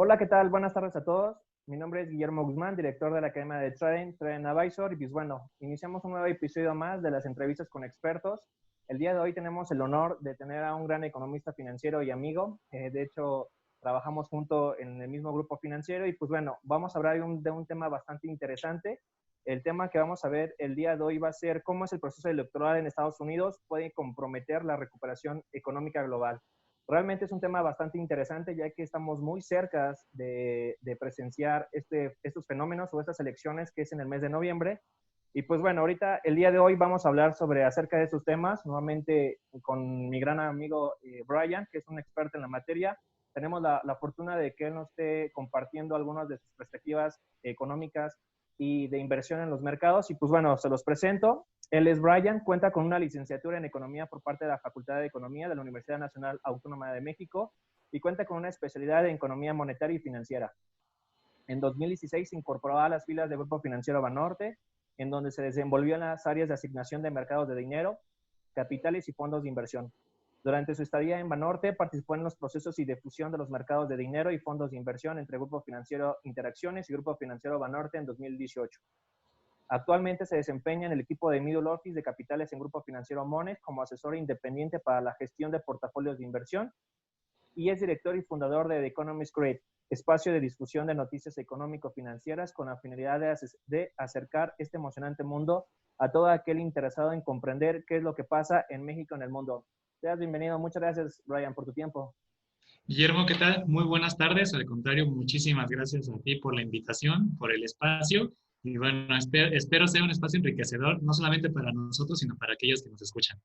Hola, ¿qué tal? Buenas tardes a todos. Mi nombre es Guillermo Guzmán, director de la Academia de Trading Advisor. Y pues bueno, iniciamos un nuevo episodio más de las entrevistas con expertos. El día de hoy tenemos el honor de tener a un gran economista financiero y amigo. De hecho, trabajamos juntos en el mismo grupo financiero y pues bueno, vamos a hablar de un tema bastante interesante. El tema que vamos a ver el día de hoy va a ser cómo es el proceso electoral en Estados Unidos puede comprometer la recuperación económica global. Realmente es un tema bastante interesante, ya que estamos muy cerca de presenciar estos fenómenos o estas elecciones que es en el mes de noviembre. Y pues bueno, ahorita, el día de hoy vamos a hablar acerca de estos temas, nuevamente con mi gran amigo Brian, que es un experto en la materia. Tenemos la fortuna de que él nos esté compartiendo algunas de sus perspectivas económicas y de inversión en los mercados. Y pues bueno, se los presento. Él es Brian, cuenta con una licenciatura en Economía por parte de la Facultad de Economía de la Universidad Nacional Autónoma de México y cuenta con una especialidad en Economía Monetaria y Financiera. En 2016 se incorporó a las filas del Grupo Financiero Banorte, en donde se desenvolvió en las áreas de asignación de mercados de dinero, capitales y fondos de inversión. Durante su estadía en Banorte participó en los procesos y difusión de los mercados de dinero y fondos de inversión entre Grupo Financiero Interacciones y Grupo Financiero Banorte en 2018. Actualmente se desempeña en el equipo de Middle Office de Capitales en Grupo Financiero Monex como asesor independiente para la gestión de portafolios de inversión y es director y fundador de The Economist Grid, espacio de discusión de noticias económico-financieras con la finalidad de acercar este emocionante mundo a todo aquel interesado en comprender qué es lo que pasa en México y en el mundo. Seas bienvenido. Muchas gracias, Brian, por tu tiempo. Guillermo, ¿qué tal? Muy buenas tardes. Al contrario, muchísimas gracias a ti por la invitación, por el espacio. Y bueno, espero sea un espacio enriquecedor, no solamente para nosotros, sino para aquellos que nos escuchan.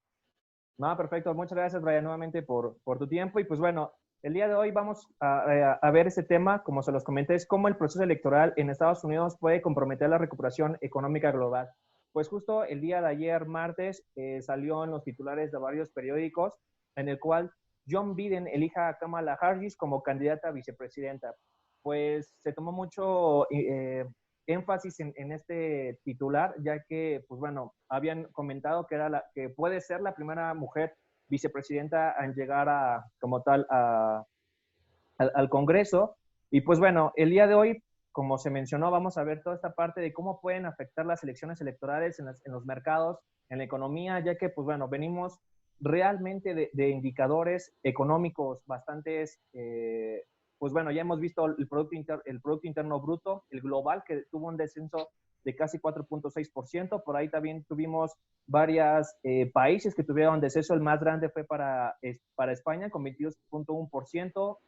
No, perfecto. Muchas gracias, Brian, nuevamente por tu tiempo. Y pues bueno, el día de hoy vamos a ver este tema, como se los comenté, es cómo el proceso electoral en Estados Unidos puede comprometer la recuperación económica global. Pues justo el día de ayer, martes, salió en los titulares de varios periódicos en el cual John Biden elija a Kamala Harris como candidata a vicepresidenta. Pues se tomó mucho énfasis en este titular, ya que, pues bueno, habían comentado que, que puede ser la primera mujer vicepresidenta en llegar como tal, al Congreso. Y pues bueno, el día de hoy, como se mencionó, vamos a ver toda esta parte de cómo pueden afectar las elecciones electorales en los mercados, en la economía, ya que, pues bueno, venimos realmente de indicadores económicos bastantes, pues bueno, ya hemos visto el Producto Interno Bruto, el global, que tuvo un descenso de casi 4.6%. Por ahí también tuvimos varios países que tuvieron descenso. El más grande fue para España con 22.1%.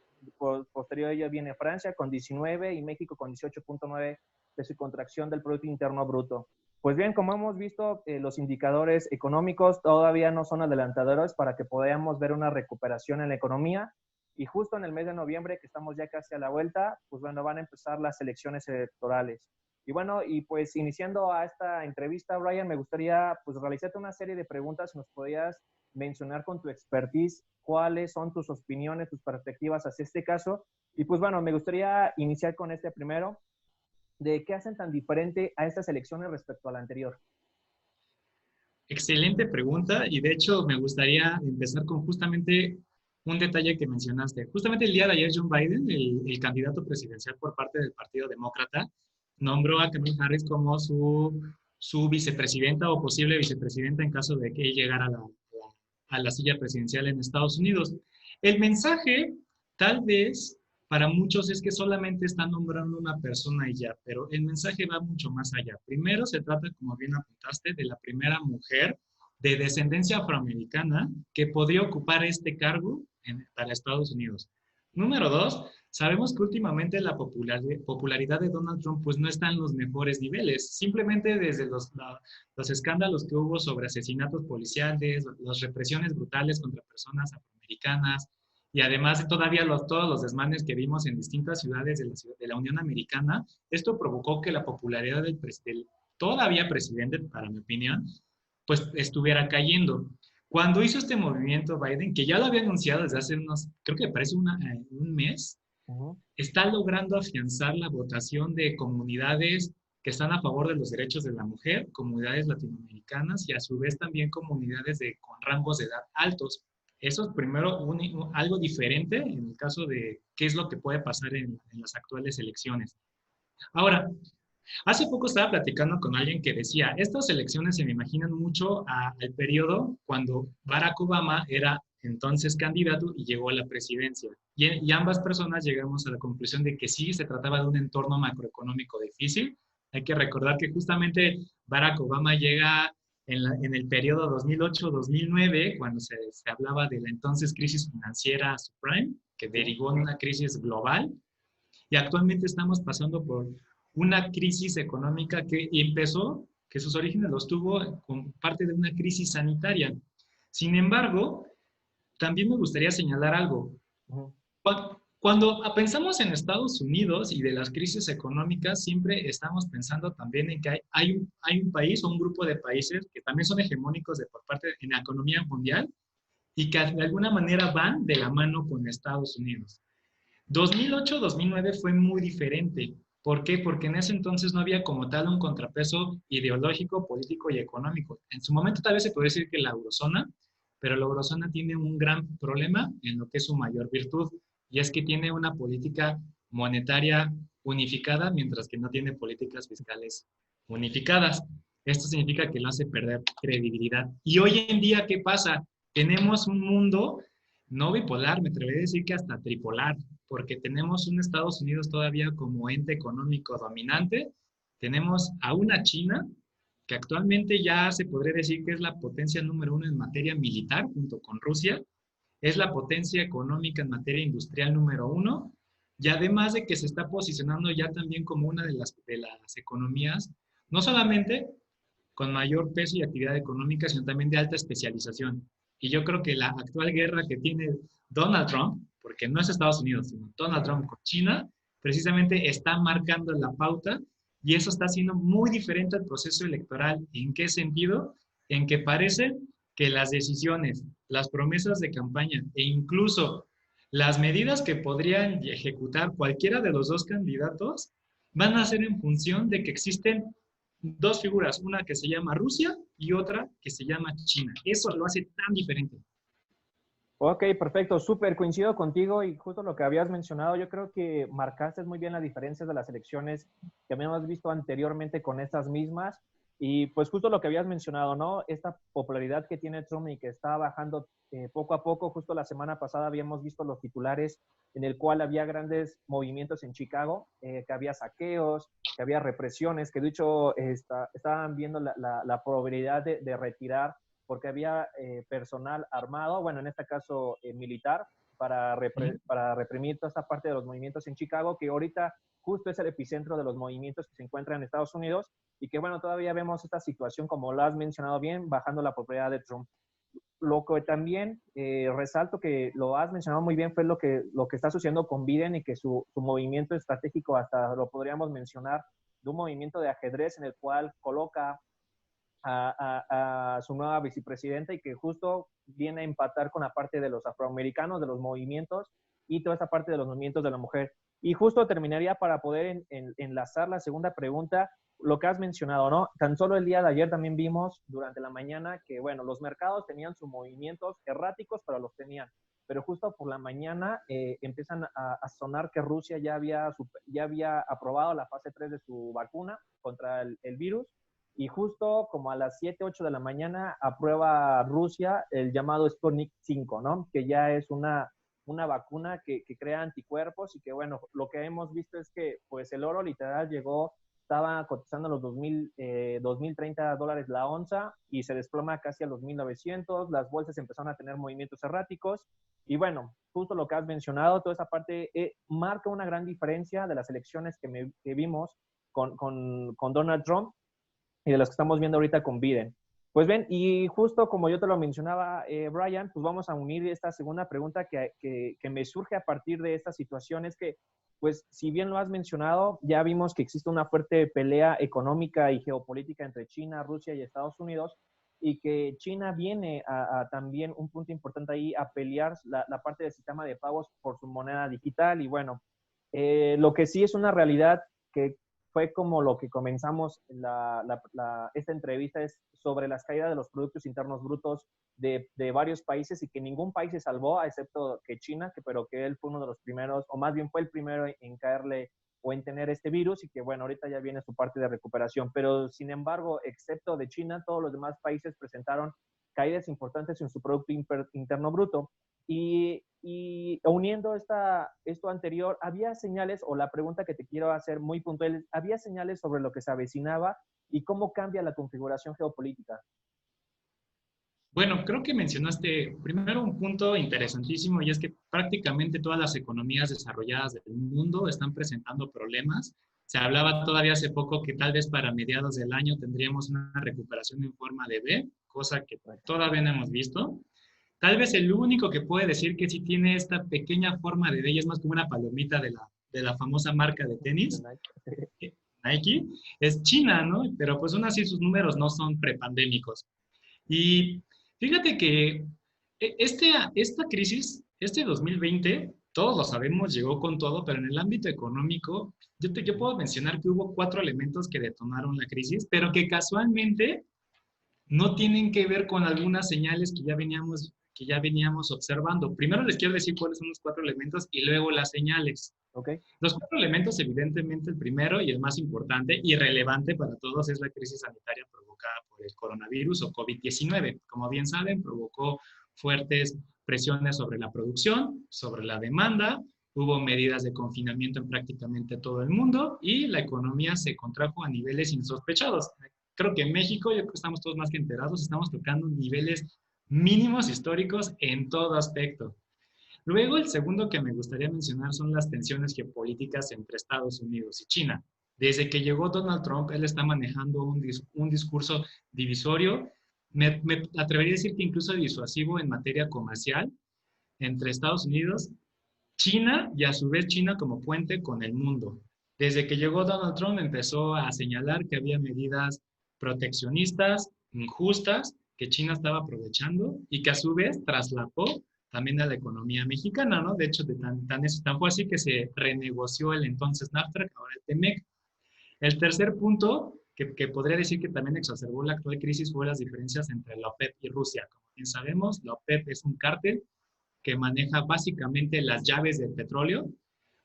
Posterior a ella viene Francia con 19 y México con 18.9 de su contracción del Producto Interno Bruto. Pues bien, como hemos visto, los indicadores económicos todavía no son adelantadores para que podamos ver una recuperación en la economía. Y justo en el mes de noviembre, que estamos ya casi a la vuelta, pues bueno, van a empezar las elecciones electorales. Y bueno, y pues iniciando a esta entrevista, Brian, me gustaría pues realizarte una serie de preguntas. Si nos podías mencionar con tu expertise cuáles son tus opiniones, tus perspectivas hacia este caso. Y pues bueno, me gustaría iniciar con este primero, de qué hacen tan diferente a estas elecciones respecto a la anterior. Excelente pregunta y de hecho me gustaría empezar con justamente un detalle que mencionaste. Justamente el día de ayer John Biden, el candidato presidencial por parte del Partido Demócrata, nombró a Kamala Harris como su vicepresidenta o posible vicepresidenta en caso de que él llegara a la silla presidencial en Estados Unidos. El mensaje, tal vez, para muchos es que solamente están nombrando una persona y ya, pero el mensaje va mucho más allá. Primero se trata, como bien apuntaste, de la primera mujer de descendencia afroamericana que podría ocupar este cargo para Estados Unidos. Número dos, sabemos que últimamente la popularidad de Donald Trump pues no está en los mejores niveles. Simplemente desde los escándalos que hubo sobre asesinatos policiales, las represiones brutales contra personas afroamericanas, y además todavía todos los desmanes que vimos en distintas ciudades de la Unión Americana, esto provocó que la popularidad del todavía presidente, para mi opinión, pues estuviera cayendo. Cuando hizo este movimiento Biden, que ya lo había anunciado desde hace creo que parece un mes, está logrando afianzar la votación de comunidades que están a favor de los derechos de la mujer, comunidades latinoamericanas y a su vez también comunidades con rangos de edad altos. Eso es primero algo diferente en el caso de qué es lo que puede pasar en las actuales elecciones. Ahora, hace poco estaba platicando con alguien que decía, estas elecciones se me imaginan mucho al periodo cuando Barack Obama era entonces candidato y llegó a la presidencia. Y ambas personas llegamos a la conclusión de que sí, se trataba de un entorno macroeconómico difícil. Hay que recordar que justamente Barack Obama llega en el periodo 2008-2009, cuando se hablaba de la entonces crisis financiera subprime, que Sí. derivó en una crisis global. Y actualmente estamos pasando por una crisis económica que empezó, que sus orígenes los tuvo con parte de una crisis sanitaria. Sin embargo, también me gustaría señalar algo. Ujú. Cuando pensamos en Estados Unidos y de las crisis económicas, siempre estamos pensando también en que hay un país o un grupo de países que también son hegemónicos por parte en la economía mundial y que de alguna manera van de la mano con Estados Unidos. 2008-2009 fue muy diferente. ¿Por qué? Porque en ese entonces no había como tal un contrapeso ideológico, político y económico. En su momento tal vez se puede decir que la eurozona, pero la eurozona tiene un gran problema en lo que es su mayor virtud, y es que tiene una política monetaria unificada, mientras que no tiene políticas fiscales unificadas. Esto significa que lo hace perder credibilidad. Y hoy en día, ¿qué pasa? Tenemos un mundo no bipolar, me atrevería a decir que hasta tripolar, porque tenemos un Estados Unidos todavía como ente económico dominante, tenemos a una China que actualmente ya se podría decir que es la potencia número uno en materia militar junto con Rusia, es la potencia económica en materia industrial número uno, y además de que se está posicionando ya también como una de las economías, no solamente con mayor peso y actividad económica, sino también de alta especialización. Y yo creo que la actual guerra que tiene Donald Trump, porque no es Estados Unidos, sino Donald Trump con China, precisamente está marcando la pauta y eso está haciendo muy diferente al proceso electoral. ¿En qué sentido? En que parece que las decisiones, las promesas de campaña e incluso las medidas que podrían ejecutar cualquiera de los dos candidatos van a ser en función de que existen dos figuras, una que se llama Rusia y otra que se llama China. Eso lo hace tan diferente. Ok, perfecto, súper coincido contigo y justo lo que habías mencionado, yo creo que marcaste muy bien las diferencias de las elecciones que habíamos visto anteriormente con estas mismas y pues justo lo que habías mencionado, ¿no? Esta popularidad que tiene Trump y que está bajando poco a poco, justo la semana pasada habíamos visto los titulares en el cual había grandes movimientos en Chicago, que había saqueos, que había represiones, que de hecho estaban viendo la probabilidad de retirar porque había personal armado, bueno, en este caso militar, para reprimir toda esta parte de los movimientos en Chicago, que ahorita justo es el epicentro de los movimientos que se encuentran en Estados Unidos y que, bueno, todavía vemos esta situación, como lo has mencionado bien, bajando la popularidad de Trump. Lo que también resalto que lo has mencionado muy bien fue lo que está sucediendo con Biden y que su movimiento estratégico, hasta lo podríamos mencionar, de un movimiento de ajedrez en el cual coloca a su nueva vicepresidenta y que justo viene a empatar con la parte de los afroamericanos, de los movimientos y toda esta parte de los movimientos de la mujer. Y justo terminaría para poder enlazar la segunda pregunta, lo que has mencionado, ¿no? Tan solo el día de ayer también vimos durante la mañana que, bueno, los mercados tenían sus movimientos erráticos, pero los tenían. Pero justo por la mañana empiezan a sonar que Rusia ya había aprobado la fase 3 de su vacuna contra el virus y justo como a las 7, 8 de la mañana aprueba Rusia el llamado Sputnik 5, ¿no? Que ya es una vacuna que crea anticuerpos y que, bueno, lo que hemos visto es que, pues, el oro literal llegó, estaba cotizando a los 2.030 dólares la onza y se desploma casi a los 1.900, las bolsas empezaron a tener movimientos erráticos y, bueno, justo lo que has mencionado, toda esa parte marca una gran diferencia de las elecciones que vimos con Donald Trump y de las que estamos viendo ahorita con Biden. Pues ven, y justo como yo te lo mencionaba, Brian, pues vamos a unir esta segunda pregunta que me surge a partir de esta situación, es que, pues si bien lo has mencionado, ya vimos que existe una fuerte pelea económica y geopolítica entre China, Rusia y Estados Unidos, y que China viene a también un punto importante ahí a pelear la parte del sistema de pagos por su moneda digital, y bueno, lo que sí es una realidad que fue como lo que comenzamos esta entrevista, es sobre las caídas de los productos internos brutos de varios países, y que ningún país se salvó, excepto que China, pero que él fue uno de los primeros, o más bien fue el primero en caerle o en tener este virus, y que bueno, ahorita ya viene su parte de recuperación. Pero sin embargo, excepto de China, todos los demás países presentaron caídas importantes en su Producto Interno Bruto. Y uniendo esto anterior, había señales, o la pregunta que te quiero hacer muy puntual, había señales sobre lo que se avecinaba y cómo cambia la configuración geopolítica. Bueno, creo que mencionaste primero un punto interesantísimo, y es que prácticamente todas las economías desarrolladas del mundo están presentando problemas. Se hablaba todavía hace poco que tal vez para mediados del año tendríamos una recuperación en forma de V, cosa que todavía no hemos visto. Tal vez el único que puede decir que sí tiene esta pequeña forma de V, y es más como una palomita de la famosa marca de tenis, Nike, es China, ¿no? Pero pues aún así sus números no son prepandémicos. Y fíjate que esta crisis, este 2020, todos lo sabemos, llegó con todo, pero en el ámbito económico, yo puedo mencionar que hubo 4 elementos que detonaron la crisis, pero que casualmente no tienen que ver con algunas señales que ya veníamos observando. Primero les quiero decir cuáles son los 4 elementos y luego las señales. Okay. Los 4 elementos, evidentemente, el primero y el más importante y relevante para todos es la crisis sanitaria provocada por el coronavirus o COVID-19. Como bien saben, provocó fuertes presiones sobre la producción, sobre la demanda, hubo medidas de confinamiento en prácticamente todo el mundo y la economía se contrajo a niveles insospechados. Creo que en México, yo creo que estamos todos más que enterados, estamos tocando niveles mínimos históricos en todo aspecto. Luego, el segundo que me gustaría mencionar son las tensiones geopolíticas entre Estados Unidos y China. Desde que llegó Donald Trump, él está manejando un discurso divisorio, me atrevería a decir que incluso disuasivo en materia comercial entre Estados Unidos, China y a su vez China como puente con el mundo. Desde que llegó Donald Trump empezó a señalar que había medidas proteccionistas, injustas, que China estaba aprovechando y que a su vez trasladó también a la economía mexicana, ¿no? De hecho, tan fue así que se renegoció el entonces NAFTA, ahora el TEMEC. El tercer punto, que podría decir que también exacerbó la actual crisis, fue las diferencias entre la OPEP y Rusia. Como bien sabemos, la OPEP es un cártel que maneja básicamente las llaves del petróleo,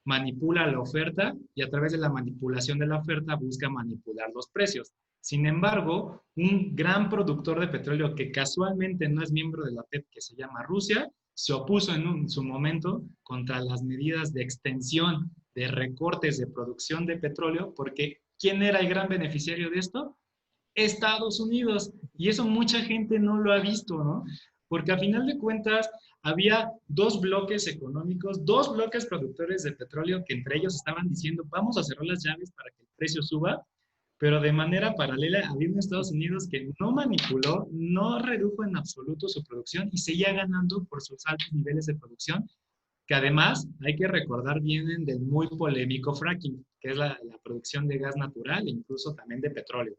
manipula la oferta y a través de la manipulación de la oferta busca manipular los precios. Sin embargo, un gran productor de petróleo que casualmente no es miembro de la OPEP, que se llama Rusia, se opuso en su momento contra las medidas de extensión de recortes de producción de petróleo, porque ¿quién era el gran beneficiario de esto? Estados Unidos. Y eso mucha gente no lo ha visto, ¿no? Porque a final de cuentas había 2 bloques económicos, 2 bloques productores de petróleo que entre ellos estaban diciendo vamos a cerrar las llaves para que el precio suba, pero de manera paralela había un Estados Unidos que no manipuló, no redujo en absoluto su producción y seguía ganando por sus altos niveles de producción, que además hay que recordar vienen del muy polémico fracking, que es la producción de gas natural e incluso también de petróleo.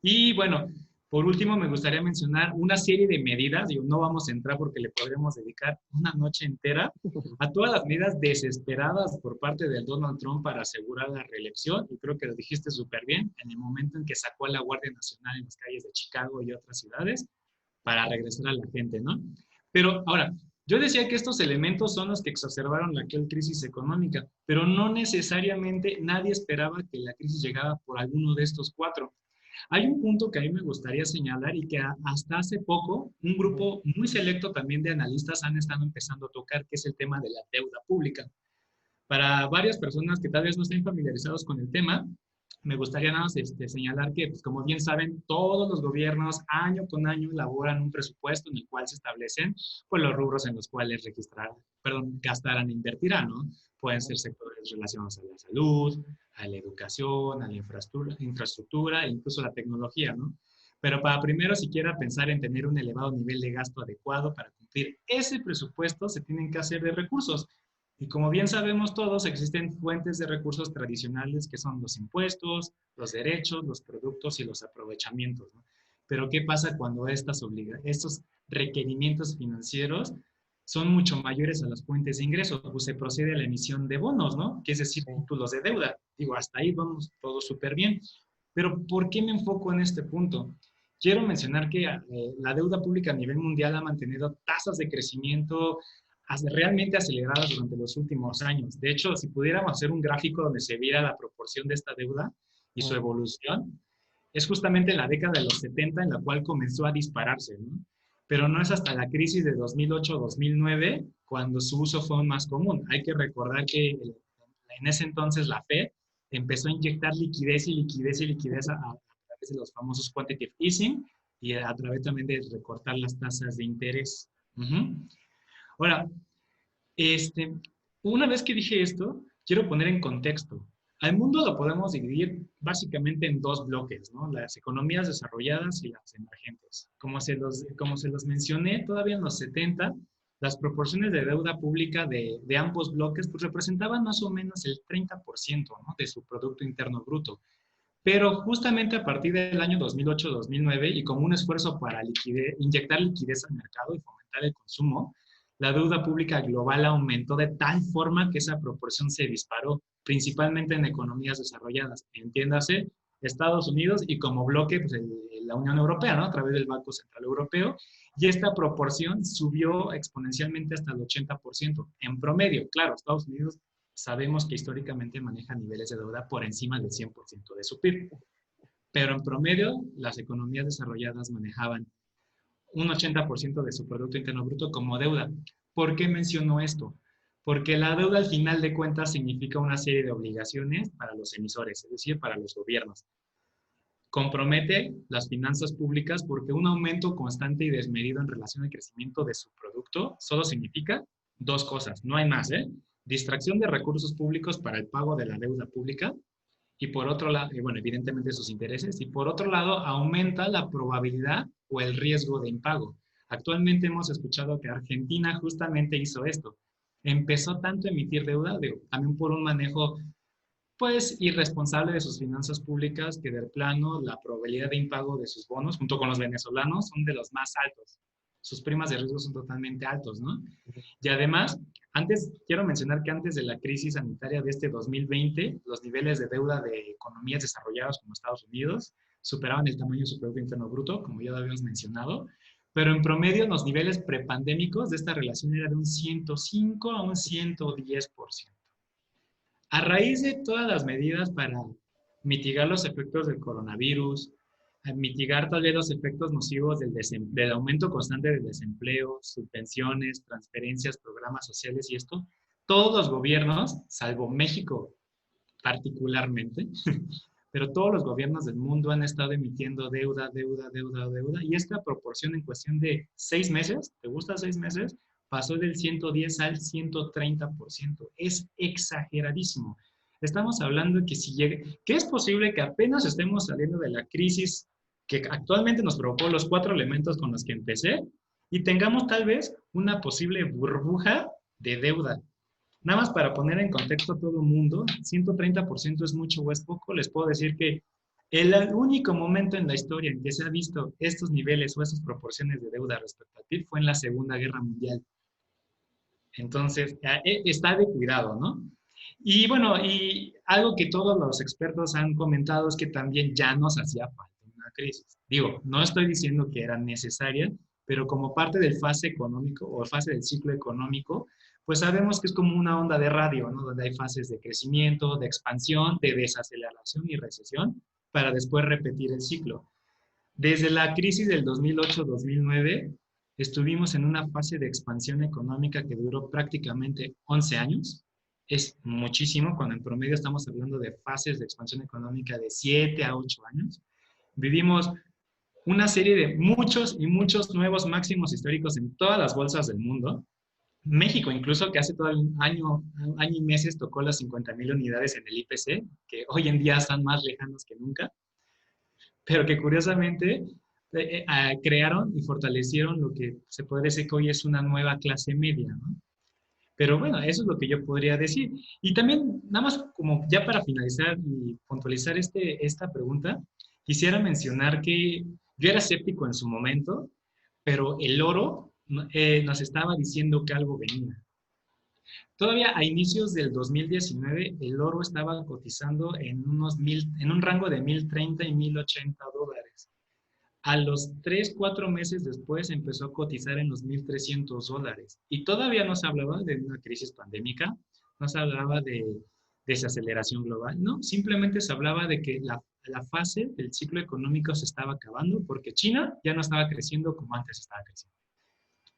Y bueno, por último me gustaría mencionar una serie de medidas, digo, no vamos a entrar porque le podremos dedicar una noche entera a todas las medidas desesperadas por parte del Donald Trump para asegurar la reelección, y creo que lo dijiste súper bien, en el momento en que sacó a la Guardia Nacional en las calles de Chicago y otras ciudades para regresar a la gente, ¿no? Pero ahora, yo decía que estos elementos son los que exacerbaron la actual crisis económica, pero no necesariamente nadie esperaba que la crisis llegara por alguno de estos 4. Hay un punto que a mí me gustaría señalar y que hasta hace poco un grupo muy selecto también de analistas han estado empezando a tocar, que es el tema de la deuda pública. Para varias personas que tal vez no estén familiarizados con el tema, me gustaría nada más señalar que, pues, como bien saben, todos los gobiernos año con año elaboran un presupuesto en el cual se establecen pues, los rubros en los cuales gastarán e invertirán, ¿no? Pueden ser sectores relacionados a la salud, a la educación, a la infraestructura e incluso a la tecnología, ¿no? Pero para primero siquiera pensar en tener un elevado nivel de gasto adecuado para cumplir ese presupuesto, se tienen que hacer de recursos. Y como bien sabemos todos, existen fuentes de recursos tradicionales que son los impuestos, los derechos, los productos y los aprovechamientos, ¿no? Pero ¿qué pasa cuando estos requerimientos financieros son mucho mayores a las fuentes de ingresos, pues se procede a la emisión de bonos, ¿no? Que es decir, Sí. títulos de deuda. Digo, hasta ahí vamos todo súper bien. Pero ¿por qué me enfoco en este punto? Quiero mencionar que la deuda pública a nivel mundial ha mantenido tasas de crecimiento realmente aceleradas durante los últimos años. De hecho, si pudiéramos hacer un gráfico donde se viera la proporción de esta deuda y su evolución, es justamente en la década de los 70 en la cual comenzó a dispararse, ¿no? Pero no es hasta la crisis de 2008-2009 cuando su uso fue más común. Hay que recordar que en ese entonces la Fed empezó a inyectar liquidez y liquidez y liquidez a través de los famosos quantitative easing y a través también de recortar las tasas de interés. Ahora, una vez que dije esto, quiero poner en contexto. Al mundo lo podemos dividir básicamente en dos bloques, ¿no? Las economías desarrolladas y las emergentes. Como se los mencioné, todavía en los 70, las proporciones de deuda pública de ambos bloques pues, representaban más o menos el 30%, ¿no? De su Producto Interno Bruto. Pero justamente a partir del año 2008-2009 y como un esfuerzo para inyectar liquidez al mercado y fomentar el consumo, la deuda pública global aumentó de tal forma que esa proporción se disparó, principalmente en economías desarrolladas, entiéndase, Estados Unidos y como bloque, pues, la Unión Europea, ¿no? A través del Banco Central Europeo, y esta proporción subió exponencialmente hasta el 80%. En promedio, claro, Estados Unidos sabemos que históricamente maneja niveles de deuda por encima del 100% de su PIB, pero en promedio las economías desarrolladas manejaban un 80% de su Producto Interno Bruto como deuda. ¿Por qué menciono esto? Porque la deuda al final de cuentas significa una serie de obligaciones para los emisores, es decir, para los gobiernos. Compromete las finanzas públicas porque un aumento constante y desmedido en relación al crecimiento de su producto solo significa dos cosas, no hay más, ¿eh? Distracción de recursos públicos para el pago de la deuda pública y por otro lado, bueno, evidentemente sus intereses, y por otro lado, aumenta la probabilidad o el riesgo de impago. Actualmente hemos escuchado que Argentina justamente hizo esto. Empezó tanto a emitir deuda, también por un manejo pues irresponsable de sus finanzas públicas que del plano la probabilidad de impago de sus bonos junto con los venezolanos son de los más altos. Sus primas de riesgo son totalmente altos, ¿no? Y además, quiero mencionar que antes de la crisis sanitaria de este 2020, los niveles de deuda de economías desarrolladas como Estados Unidos superaban el tamaño de su Producto Interno Bruto, como ya lo habíamos mencionado, pero en promedio los niveles prepandémicos de esta relación era de un 105 a un 110%. A raíz de todas las medidas para mitigar los efectos del coronavirus, mitigar tal vez los efectos nocivos del aumento constante del desempleo, subvenciones, transferencias, programas sociales y esto, todos los gobiernos, salvo México particularmente, pero todos los gobiernos del mundo han estado emitiendo deuda, y esta proporción en cuestión de 6 meses, ¿te gusta 6 meses? Pasó del 110 al 130%. Es exageradísimo. Estamos hablando de que es posible que apenas estemos saliendo de la crisis que actualmente nos provocó los 4 elementos con los que empecé y tengamos tal vez una posible burbuja de deuda. Nada más para poner en contexto a todo el mundo, 130% es mucho o es poco, les puedo decir que el único momento en la historia en que se ha visto estos niveles o esas proporciones de deuda respecto al PIB fue en la Segunda Guerra Mundial. Entonces, está de cuidado, ¿no? Y bueno, y algo que todos los expertos han comentado es que también ya nos hacía falta una crisis. Digo, no estoy diciendo que era necesaria, pero como parte del fase económico o fase del ciclo económico, pues sabemos que es como una onda de radio, ¿no? Donde hay fases de crecimiento, de expansión, de desaceleración y recesión, para después repetir el ciclo. Desde la crisis del 2008-2009, estuvimos en una fase de expansión económica que duró prácticamente 11 años. Es muchísimo, cuando en promedio estamos hablando de fases de expansión económica de 7 a 8 años. Vivimos una serie de muchos y muchos nuevos máximos históricos en todas las bolsas del mundo. México, incluso, que hace todo el año y meses tocó las 50,000 unidades en el IPC, que hoy en día están más lejanos que nunca, pero que curiosamente crearon y fortalecieron lo que se podría decir que hoy es una nueva clase media, ¿no? Pero bueno, eso es lo que yo podría decir. Y también, nada más como ya para finalizar y puntualizar esta pregunta, quisiera mencionar que yo era escéptico en su momento, pero el oro nos estaba diciendo que algo venía. Todavía a inicios del 2019, el oro estaba cotizando en un rango de 1,030 y 1,080 dólares. A los 3, 4 meses después empezó a cotizar en los 1,300 dólares. Y todavía no se hablaba de una crisis pandémica, no se hablaba de desaceleración global, no, simplemente se hablaba de que la fase del ciclo económico se estaba acabando porque China ya no estaba creciendo como antes estaba creciendo.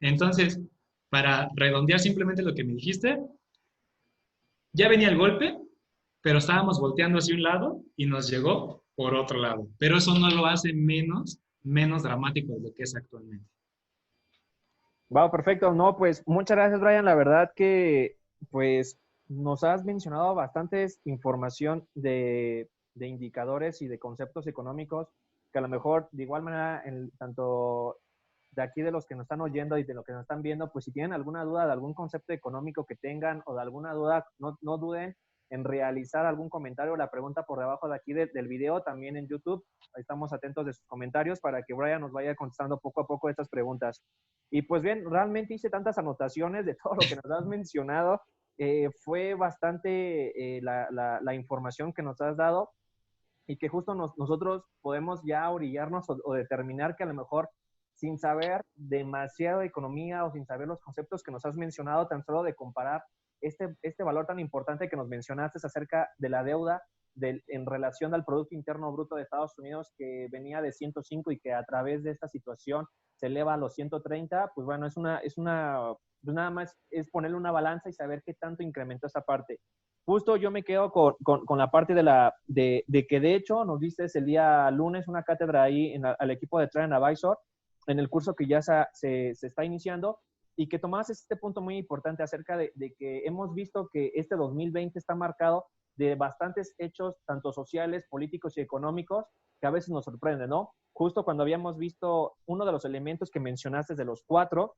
Entonces, para redondear simplemente lo que me dijiste, ya venía el golpe, pero estábamos volteando hacia un lado y nos llegó por otro lado. Pero eso no lo hace menos dramático de lo que es actualmente. Wow, perfecto. No, pues muchas gracias, Brian. La verdad que pues nos has mencionado bastantes información de indicadores y de conceptos económicos que a lo mejor de igual manera, tanto de aquí de los que nos están oyendo y de los que nos están viendo, pues si tienen alguna duda de algún concepto económico que tengan o de alguna duda, no duden en realizar algún comentario o la pregunta por debajo de aquí del video, también en YouTube. Ahí estamos atentos de sus comentarios para que Brian nos vaya contestando poco a poco estas preguntas. Y pues bien, realmente hice tantas anotaciones de todo lo que nos has mencionado. Fue bastante la información que nos has dado y que justo nosotros podemos ya orillarnos o determinar que a lo mejor sin saber demasiado de economía o sin saber los conceptos que nos has mencionado, tan solo de comparar este valor tan importante que nos mencionaste acerca de la deuda en relación al Producto Interno Bruto de Estados Unidos, que venía de 105 y que a través de esta situación se eleva a los 130, pues bueno, pues nada más es ponerle una balanza y saber qué tanto incrementó esa parte. Justo yo me quedo con la parte de que de hecho nos diste el día lunes una cátedra ahí al equipo de Trend Advisor en el curso que ya se está iniciando y que tomabas este punto muy importante acerca de que hemos visto que este 2020 está marcado de bastantes hechos, tanto sociales, políticos y económicos, que a veces nos sorprenden, ¿no? Justo cuando habíamos visto uno de los elementos que mencionaste de los 4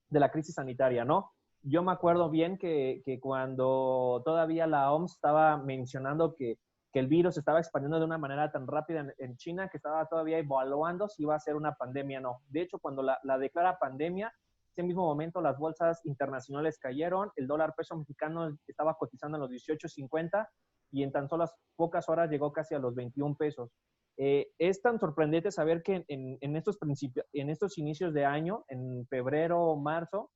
de la crisis sanitaria, ¿no? Yo me acuerdo bien que cuando todavía la OMS estaba mencionando que el virus se estaba expandiendo de una manera tan rápida en China que estaba todavía evaluando si iba a ser una pandemia o no. De hecho, cuando la declara pandemia, ese mismo momento las bolsas internacionales cayeron, el dólar peso mexicano estaba cotizando en los 18.50 y en tan solo pocas horas llegó casi a los 21 pesos. Es tan sorprendente saber que en estos inicios de año, en febrero o marzo,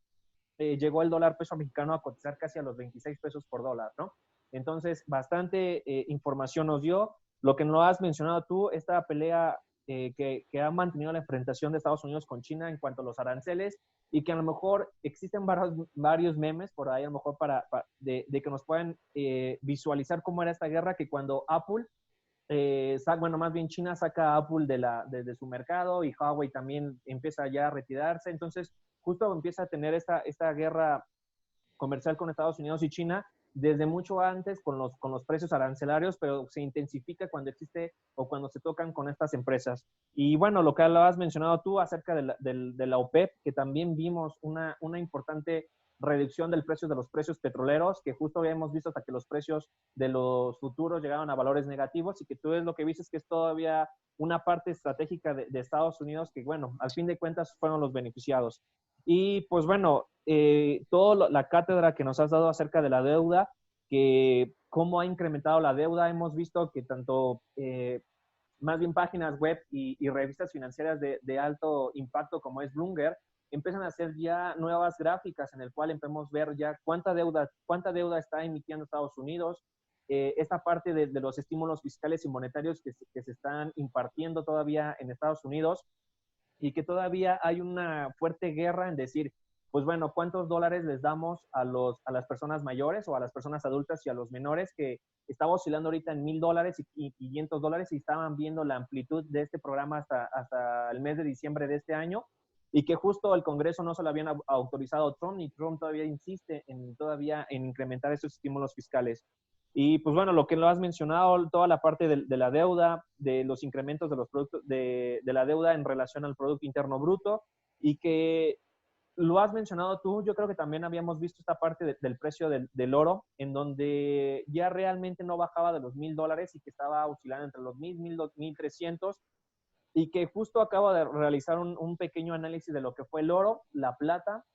llegó el dólar peso mexicano a cotizar casi a los 26 pesos por dólar, ¿no? Entonces, bastante información nos dio. Lo que no has mencionado tú, esta pelea que ha mantenido la enfrentación de Estados Unidos con China en cuanto a los aranceles y que a lo mejor existen varios memes por ahí, a lo mejor de que nos puedan visualizar cómo era esta guerra, que cuando Apple bueno, más bien China saca a Apple de su mercado y Huawei también empieza ya a retirarse. Entonces, justo empieza a tener esta guerra comercial con Estados Unidos y China desde mucho antes con los precios arancelarios, pero se intensifica cuando existe o cuando se tocan con estas empresas. Y bueno, lo que has mencionado tú acerca de la OPEP, que también vimos una importante reducción del precio de los precios petroleros, que justo habíamos visto hasta que los precios de los futuros llegaron a valores negativos y que tú es lo que viste es que es todavía una parte estratégica de Estados Unidos que, bueno, al fin de cuentas fueron los beneficiados. Y pues bueno, toda la cátedra que nos has dado acerca de la deuda, que cómo ha incrementado la deuda, hemos visto que tanto más bien páginas web y revistas financieras de alto impacto como es Bloomberg, empiezan a hacer ya nuevas gráficas en el cual podemos ver ya cuánta deuda está emitiendo Estados Unidos, esta parte de los estímulos fiscales y monetarios que se están impartiendo todavía en Estados Unidos y que todavía hay una fuerte guerra en decir, pues bueno, ¿cuántos dólares les damos a las personas mayores o a las personas adultas y a los menores que estaba oscilando ahorita en $1,000 y $500 y estaban viendo la amplitud de este programa hasta el mes de diciembre de este año y que justo el Congreso no se lo habían autorizado Trump y Trump todavía insiste todavía en incrementar esos estímulos fiscales. Y pues bueno, lo que lo has mencionado, toda la parte de la deuda, de los incrementos de los productos, de la deuda en relación al Producto Interno Bruto, y que lo has mencionado tú, yo creo que también habíamos visto esta parte del precio del oro, en donde ya realmente no bajaba de los $1,000 y que estaba oscilando entre los 1,000, 1,300, y que justo acabo de realizar un pequeño análisis de lo que fue el oro, la plata,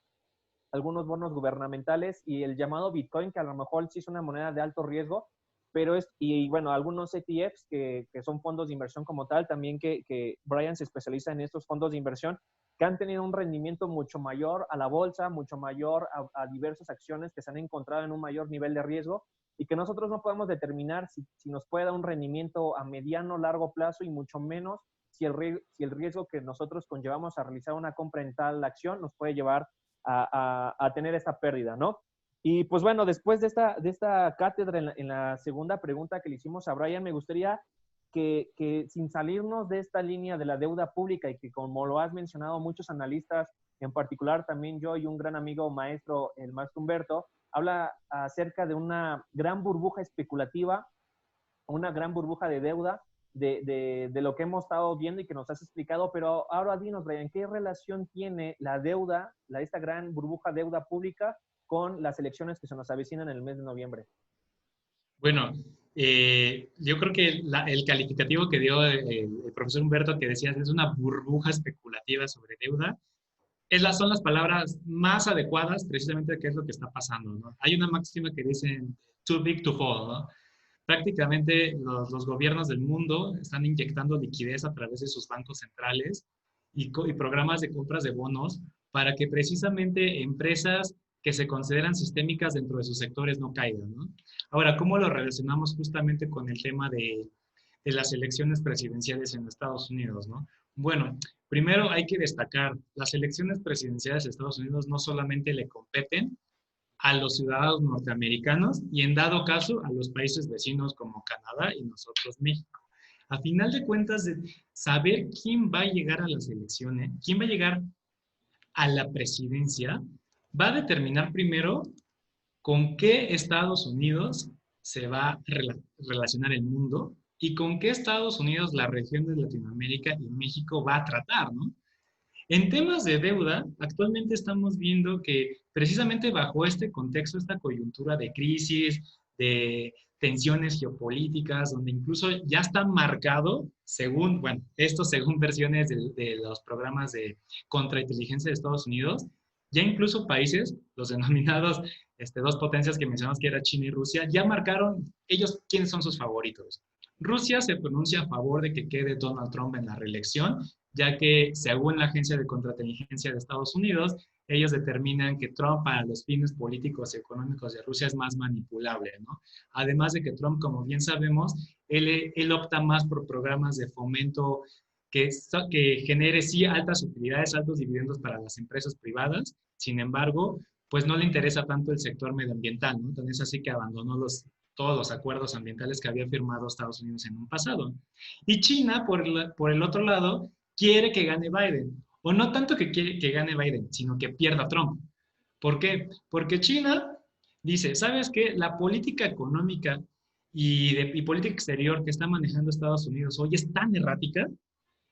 algunos bonos gubernamentales y el llamado Bitcoin, que a lo mejor sí es una moneda de alto riesgo, pero y bueno, algunos ETFs que son fondos de inversión como tal, también que Brian se especializa en estos fondos de inversión, que han tenido un rendimiento mucho mayor a la bolsa, mucho mayor a diversas acciones que se han encontrado en un mayor nivel de riesgo y que nosotros no podemos determinar si nos puede dar un rendimiento a mediano o largo plazo y mucho menos si el riesgo que nosotros conllevamos a realizar una compra en tal acción nos puede llevar a tener esta pérdida, ¿no? Y pues bueno, después de esta cátedra en la segunda pregunta que le hicimos a Brian, me gustaría que sin salirnos de esta línea de la deuda pública y que como lo has mencionado muchos analistas, en particular también yo y un gran amigo maestro, el maestro Humberto, habla acerca de una gran burbuja especulativa, una gran burbuja de deuda de lo que hemos estado viendo y que nos has explicado, pero ahora dinos, Brian, ¿qué relación tiene la deuda, esta gran burbuja deuda pública con las elecciones que se nos avecinan en el mes de noviembre? Bueno, yo creo que el calificativo que dio el profesor Humberto, que decías, es una burbuja especulativa sobre deuda, son las palabras más adecuadas precisamente de qué es lo que está pasando, ¿no? Hay una máxima que dice, too big to fall, ¿no? Prácticamente los gobiernos del mundo están inyectando liquidez a través de sus bancos centrales y programas de compras de bonos para que precisamente empresas que se consideran sistémicas dentro de sus sectores no caigan, ¿no? Ahora, ¿cómo lo relacionamos justamente con el tema de las elecciones presidenciales en Estados Unidos, ¿no? Bueno, primero hay que destacar, las elecciones presidenciales de Estados Unidos no solamente le competen a los ciudadanos norteamericanos y en dado caso a los países vecinos como Canadá y nosotros México. A final de cuentas, de saber quién va a llegar a las elecciones, quién va a llegar a la presidencia, va a determinar primero con qué Estados Unidos se va a relacionar el mundo y con qué Estados Unidos la región de Latinoamérica y México va a tratar, ¿no? En temas de deuda, actualmente estamos viendo que precisamente bajo este contexto, esta coyuntura de crisis, de tensiones geopolíticas, donde incluso ya está marcado, según, bueno, esto según versiones de los programas de contrainteligencia de Estados Unidos, ya incluso países, los denominados dos potencias que mencionamos que era China y Rusia, ya marcaron ellos quiénes son sus favoritos. Rusia se pronuncia a favor de que quede Donald Trump en la reelección, ya que según la Agencia de Contrainteligencia de Estados Unidos, ellos determinan que Trump para los fines políticos y económicos de Rusia es más manipulable, ¿no? Además de que Trump, como bien sabemos, él opta más por programas de fomento que genere sí altas utilidades, altos dividendos para las empresas privadas, sin embargo, pues no le interesa tanto el sector medioambiental, ¿no? Entonces así que abandonó todos los acuerdos ambientales que había firmado Estados Unidos en un pasado. Y China, por el otro lado, quiere que gane Biden. O no tanto que quiere que gane Biden, sino que pierda Trump. ¿Por qué? Porque China dice, ¿sabes qué? La política económica y política exterior que está manejando Estados Unidos hoy es tan errática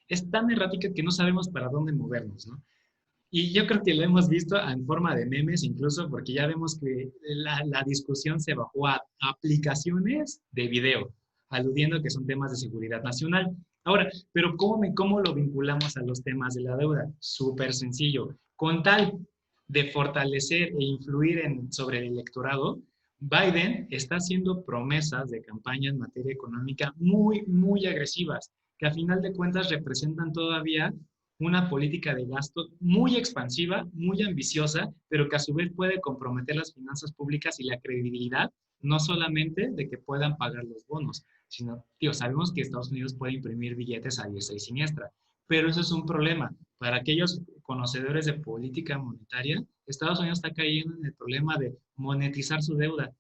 que no sabemos para dónde movernos, ¿no? Y yo creo que lo hemos visto en forma de memes incluso, porque ya vemos que la discusión se bajó a aplicaciones de video, aludiendo que son temas de seguridad nacional. Ahora, pero ¿cómo lo vinculamos a los temas de la deuda? Súper sencillo. Con tal de fortalecer e influir sobre el electorado, Biden está haciendo promesas de campaña en materia económica muy, muy agresivas, que a final de cuentas representan todavía una política de gasto muy expansiva, muy ambiciosa, pero que a su vez puede comprometer las finanzas públicas y la credibilidad, no solamente de que puedan pagar los bonos, sino, tío, sabemos que Estados Unidos puede imprimir billetes a diestra y siniestra, pero eso es un problema. Para aquellos conocedores de política monetaria, Estados Unidos está cayendo en el problema de monetizar su deuda,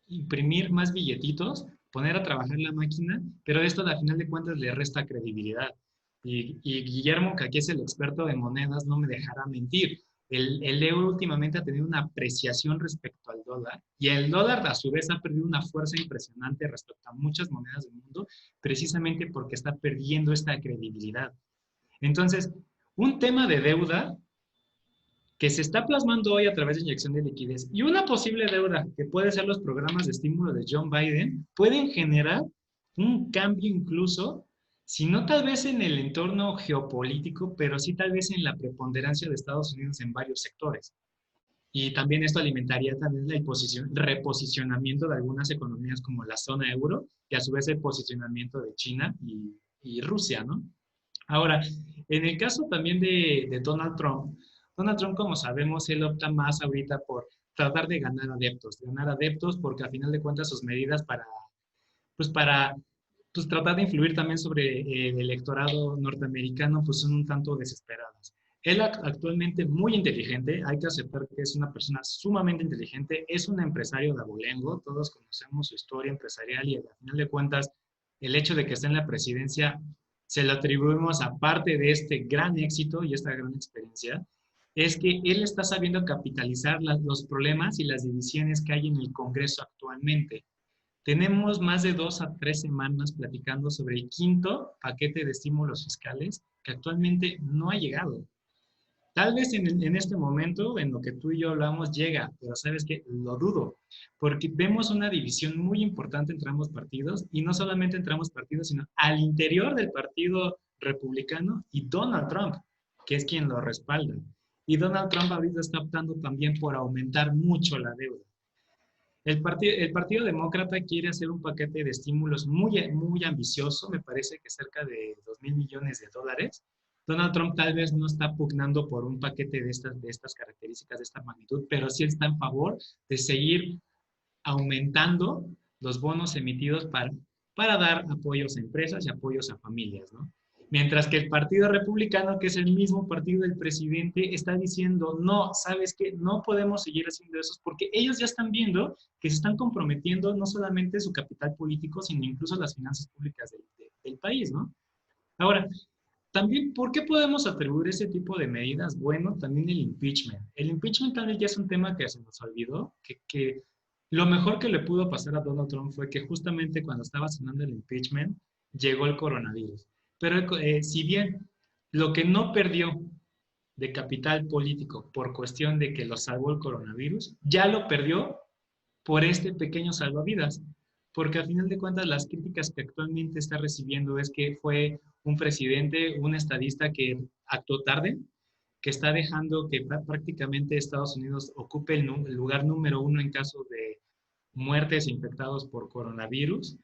imprimir más billetitos, poner a trabajar la máquina, pero esto al final de cuentas le resta credibilidad. Y Guillermo, que aquí es el experto de monedas, no me dejará mentir. El euro últimamente ha tenido una apreciación respecto al dólar y el dólar a su vez ha perdido una fuerza impresionante respecto a muchas monedas del mundo, precisamente porque está perdiendo esta credibilidad. Entonces, un tema de deuda que se está plasmando hoy a través de inyección de liquidez y una posible deuda que puede ser los programas de estímulo de John Biden pueden generar un cambio incluso sino tal vez en el entorno geopolítico, pero sí tal vez en la preponderancia de Estados Unidos en varios sectores. Y también esto alimentaría también el reposicionamiento de algunas economías como la zona euro y a su vez el posicionamiento de China y Rusia, ¿no? Ahora, en el caso también de Donald Trump, como sabemos, él opta más ahorita por tratar de ganar adeptos porque al final de cuentas sus medidas para pues, tratar de influir también sobre el electorado norteamericano, pues son un tanto desesperadas. Él actualmente muy inteligente, hay que aceptar que es una persona sumamente inteligente, es un empresario de abolengo, todos conocemos su historia empresarial y al final de cuentas el hecho de que esté en la presidencia se lo atribuimos a parte de este gran éxito y esta gran experiencia, es que él está sabiendo capitalizar los problemas y las divisiones que hay en el Congreso actualmente. Tenemos más de 2 a 3 semanas platicando sobre el quinto paquete de estímulos fiscales que actualmente no ha llegado. Tal vez en este momento, en lo que tú y yo hablamos, llega, pero sabes que lo dudo, porque vemos una división muy importante entre ambos partidos, y no solamente entre ambos partidos, sino al interior del partido republicano y Donald Trump, que es quien lo respalda. Y Donald Trump ahorita está optando también por aumentar mucho la deuda. El Partido Demócrata quiere hacer un paquete de estímulos muy ambicioso, me parece que cerca de 2.000 millones de dólares. Donald Trump tal vez no está pugnando por un paquete de estas características, de esta magnitud, pero sí está en favor de seguir aumentando los bonos emitidos para dar apoyos a empresas y apoyos a familias, ¿no? Mientras que el Partido Republicano, que es el mismo partido del presidente, está diciendo, no, ¿sabes qué? No podemos seguir haciendo eso porque ellos ya están viendo que se están comprometiendo no solamente su capital político, sino incluso las finanzas públicas del país, ¿no? Ahora, también, ¿por qué podemos atribuir ese tipo de medidas? Bueno, también el impeachment. El impeachment también ya es un tema que se nos olvidó, que lo mejor que le pudo pasar a Donald Trump fue que justamente cuando estaba sonando el impeachment, llegó el coronavirus. Pero si bien lo que no perdió de capital político por cuestión de que lo salvó el coronavirus, ya lo perdió por este pequeño salvavidas, porque al final de cuentas las críticas que actualmente está recibiendo es que fue un presidente, un estadista que actuó tarde, que está dejando que prácticamente Estados Unidos ocupe el lugar número 1 en caso de muertes infectados por coronavirus,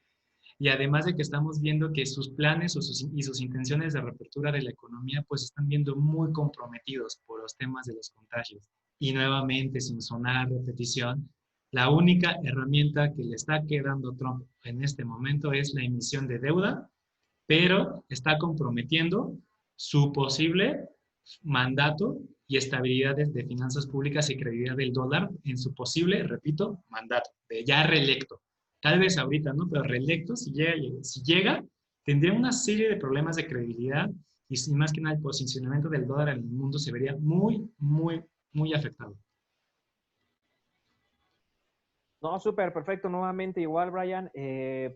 y además de que estamos viendo que sus planes y sus intenciones de reapertura de la economía pues están viendo muy comprometidos por los temas de los contagios. Y nuevamente, sin sonar a repetición, la única herramienta que le está quedando a Trump en este momento es la emisión de deuda, pero está comprometiendo su posible mandato y estabilidad de finanzas públicas y credibilidad del dólar en su posible, repito, mandato, de ya reelecto. Tal vez ahorita, ¿no? Pero reelecto, si llega, tendría una serie de problemas de credibilidad y más que nada el posicionamiento del dólar en el mundo se vería muy, muy, muy afectado. No, súper, perfecto. Nuevamente, igual, Brian,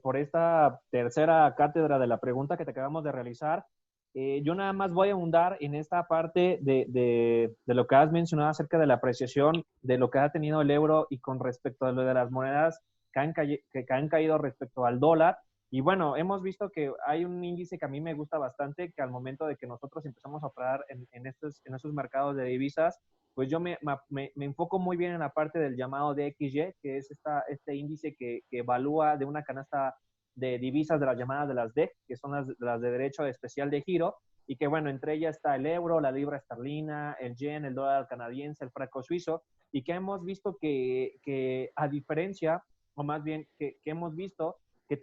por esta tercera cátedra de la pregunta que te acabamos de realizar, yo nada más voy a ahondar en esta parte de lo que has mencionado acerca de la apreciación de lo que ha tenido el euro y con respecto a lo de las monedas que han caído respecto al dólar. Y bueno, hemos visto que hay un índice que a mí me gusta bastante, que al momento de que nosotros empezamos a operar en estos mercados de divisas, pues yo me enfoco muy bien en la parte del llamado DXY, que es este índice que evalúa de una canasta de divisas de las llamadas de las DEG, que son las de derecho especial de giro, y que bueno, entre ellas está el euro, la libra esterlina, el yen, el dólar canadiense, el franco suizo, y que hemos visto que a diferencia, o más bien que hemos visto que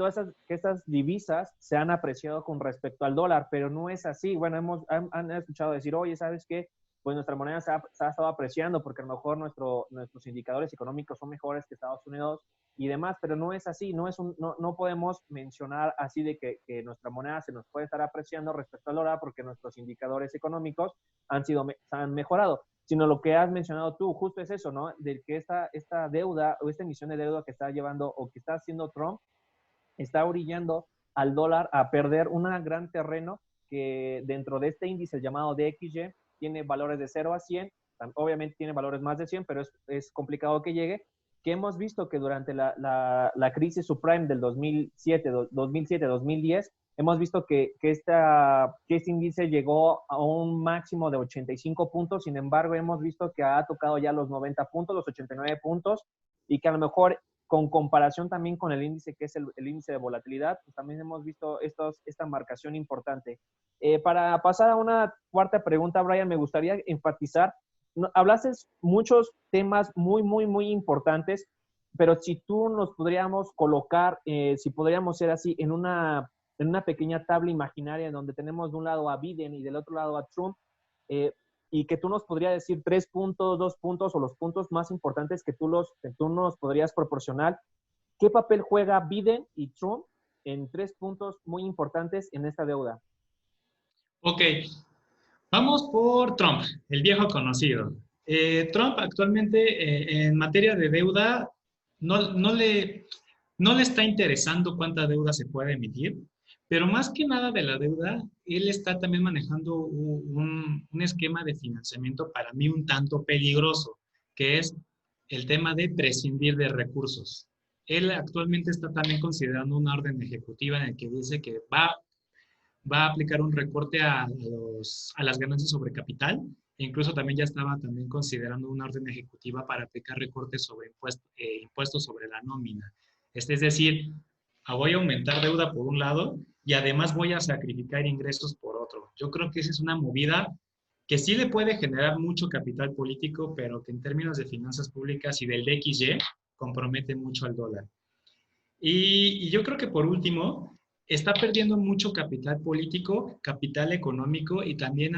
estas divisas se han apreciado con respecto al dólar, pero no es así. Bueno, han escuchado decir, oye, ¿sabes qué? Pues nuestra moneda se ha estado apreciando porque a lo mejor nuestros indicadores económicos son mejores que Estados Unidos y demás, pero no es así, no podemos mencionar así de que nuestra moneda se nos puede estar apreciando respecto al dólar porque nuestros indicadores económicos han mejorado, sino lo que has mencionado tú, justo es eso, ¿no? De que esta deuda o esta emisión de deuda que está llevando o que está haciendo Trump está orillando al dólar a perder un gran terreno que dentro de este índice llamado DXY tiene valores de 0 a 100, obviamente tiene valores más de 100, pero es complicado que llegue, que hemos visto que durante la crisis subprime del 2007-2010, hemos visto que este índice llegó a un máximo de 85 puntos, sin embargo, hemos visto que ha tocado ya los 90 puntos, los 89 puntos, y que a lo mejor con comparación también con el índice que es el índice de volatilidad, pues también hemos visto esta marcación importante. Para pasar a una cuarta pregunta, Brian, me gustaría enfatizar, hablaste muchos temas muy, muy, muy importantes, pero si tú nos podríamos colocar, si podríamos ser así, en una pequeña tabla imaginaria en donde tenemos de un lado a Biden y del otro lado a Trump, y que tú nos podrías decir 3 puntos, 2 puntos o los puntos más importantes que tú nos podrías proporcionar. ¿Qué papel juega Biden y Trump en 3 puntos muy importantes en esta deuda? Ok, vamos por Trump, el viejo conocido. Trump actualmente en materia de deuda no le está interesando cuánta deuda se puede emitir, pero más que nada de la deuda, él está también manejando un esquema de financiamiento para mí un tanto peligroso, que es el tema de prescindir de recursos. Él actualmente está también considerando una orden ejecutiva en el que dice que va a aplicar un recorte a las ganancias sobre capital. E incluso también ya estaba también considerando una orden ejecutiva para aplicar recortes sobre impuestos sobre la nómina. Es decir, voy a aumentar deuda por un lado y además voy a sacrificar ingresos por otro. Yo creo que esa es una movida que sí le puede generar mucho capital político, pero que en términos de finanzas públicas y del DXY compromete mucho al dólar. Y yo creo que por último, está perdiendo mucho capital político, capital económico y también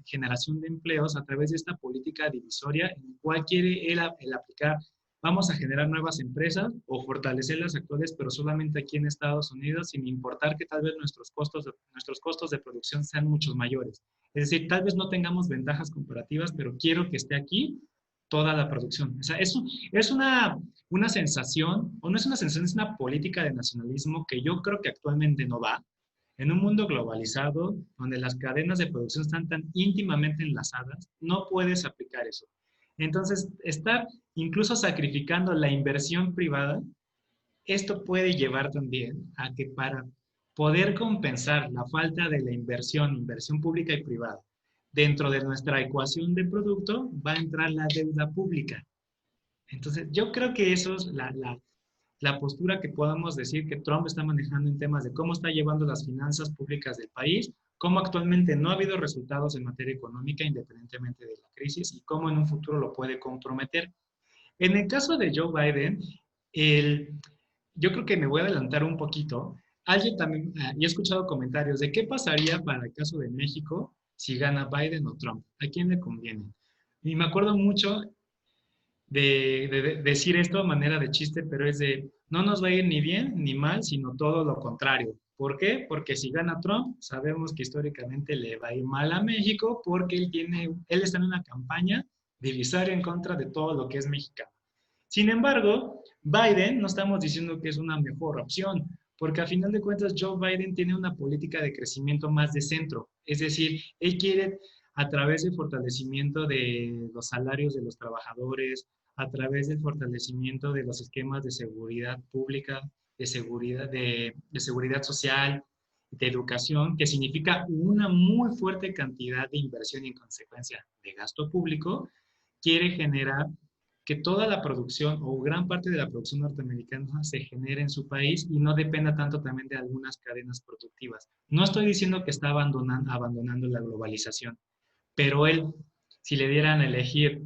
generación de empleos a través de esta política divisoria en la cual quiere él aplicar, vamos a generar nuevas empresas o fortalecer las actuales, pero solamente aquí en Estados Unidos, sin importar que tal vez nuestros costos de producción sean muchos mayores. Es decir, tal vez no tengamos ventajas comparativas, pero quiero que esté aquí toda la producción. O sea, es una sensación, o no es una sensación, es una política de nacionalismo que yo creo que actualmente no va. En un mundo globalizado, donde las cadenas de producción están tan íntimamente enlazadas, no puedes aplicar eso. Entonces, estar incluso sacrificando la inversión privada, esto puede llevar también a que para poder compensar la falta de la inversión pública y privada, dentro de nuestra ecuación de producto va a entrar la deuda pública. Entonces, yo creo que eso es la postura que podamos decir que Trump está manejando en temas de cómo está llevando las finanzas públicas del país, cómo actualmente no ha habido resultados en materia económica independientemente de la crisis y cómo en un futuro lo puede comprometer. En el caso de Joe Biden, yo creo que me voy a adelantar un poquito. Alguien también, y he escuchado comentarios de qué pasaría para el caso de México si gana Biden o Trump. ¿A quién le conviene? Y me acuerdo mucho de decir esto a manera de chiste, pero es de, no nos va a ir ni bien ni mal, sino todo lo contrario. ¿Por qué? Porque si gana Trump, sabemos que históricamente le va a ir mal a México porque él está en una campaña divisoria en contra de todo lo que es mexicano. Sin embargo, Biden no estamos diciendo que es una mejor opción, porque a final de cuentas Joe Biden tiene una política de crecimiento más de centro, es decir, él quiere a través del fortalecimiento de los salarios de los trabajadores, a través del fortalecimiento de los esquemas de seguridad pública, de seguridad social, de educación, que significa una muy fuerte cantidad de inversión y en consecuencia de gasto público, quiere generar que toda la producción o gran parte de la producción norteamericana se genere en su país y no dependa tanto también de algunas cadenas productivas. No estoy diciendo que está abandonando la globalización, pero él, si le dieran a elegir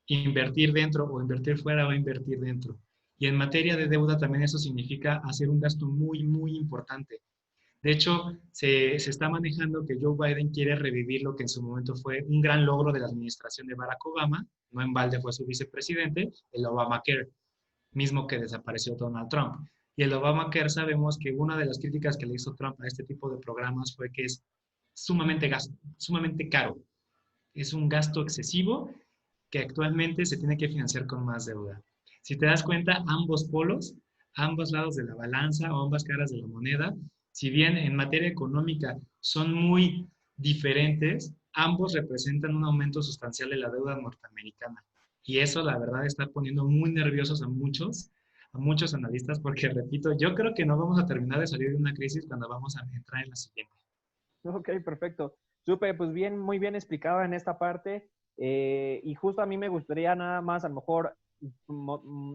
invertir dentro o invertir fuera, va a invertir dentro. Y en materia de deuda también eso significa hacer un gasto muy, muy importante. De hecho, se está manejando que Joe Biden quiere revivir lo que en su momento fue un gran logro de la administración de Barack Obama, no en balde fue su vicepresidente, el Obamacare, mismo que desapareció Donald Trump. Y el Obamacare sabemos que una de las críticas que le hizo Trump a este tipo de programas fue que es sumamente caro. Es un gasto excesivo que actualmente se tiene que financiar con más deuda. Si te das cuenta, ambos polos, ambos lados de la balanza o ambas caras de la moneda, si bien en materia económica son muy diferentes, ambos representan un aumento sustancial de la deuda norteamericana. Y eso, la verdad, está poniendo muy nerviosos a muchos a muchos analistas, porque repito, yo creo que no vamos a terminar de salir de una crisis cuando vamos a entrar en la siguiente. Ok, perfecto. Súper, pues bien, muy bien explicado en esta parte. Y justo a mí me gustaría nada más a lo mejor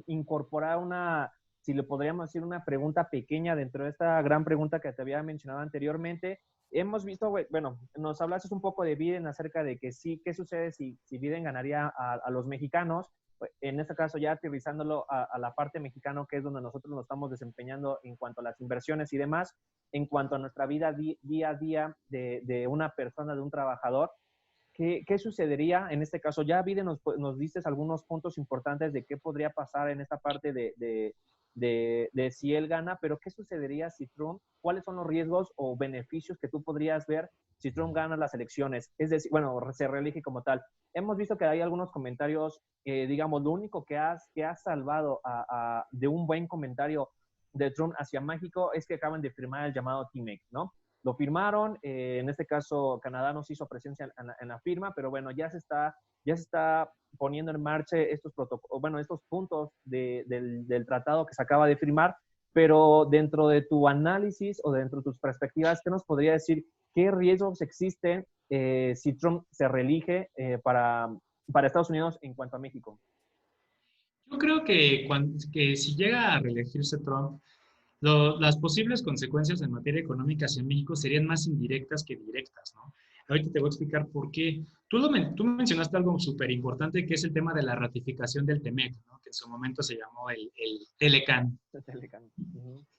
incorporar una, si le podríamos decir, una pregunta pequeña dentro de esta gran pregunta que te había mencionado anteriormente. Hemos visto, bueno, nos hablaste un poco de Biden acerca de que sí, qué sucede si Biden ganaría a los mexicanos. En este caso ya aterrizándolo a la parte mexicana, que es donde nosotros nos estamos desempeñando en cuanto a las inversiones y demás, en cuanto a nuestra vida día a día de una persona, de un trabajador. ¿Qué sucedería en este caso? Ya, Vide, nos diste algunos puntos importantes de qué podría pasar en esta parte de si él gana, pero ¿qué sucedería si Trump? ¿Cuáles son los riesgos o beneficios que tú podrías ver si Trump gana las elecciones? Es decir, bueno, se reelige como tal. Hemos visto que hay algunos comentarios, digamos, lo único que has salvado de un buen comentario de Trump hacia México es que acaban de firmar el llamado TMEC, ¿no? Lo firmaron, en este caso Canadá nos hizo presencia en la firma, pero bueno, ya se está poniendo en marcha estos protocolos, bueno, estos puntos del tratado que se acaba de firmar, pero dentro de tu análisis o dentro de tus perspectivas, ¿qué nos podría decir? ¿Qué riesgos existen si Trump se reelige para Estados Unidos en cuanto a México? Yo creo que si llega a reelegirse Trump, las posibles consecuencias en materia económica hacia México serían más indirectas que directas, ¿no? Ahorita te voy a explicar por qué. Tú mencionaste algo súper importante, que es el tema de la ratificación del TEMEC, ¿no? Que en su momento se llamó el Telecan.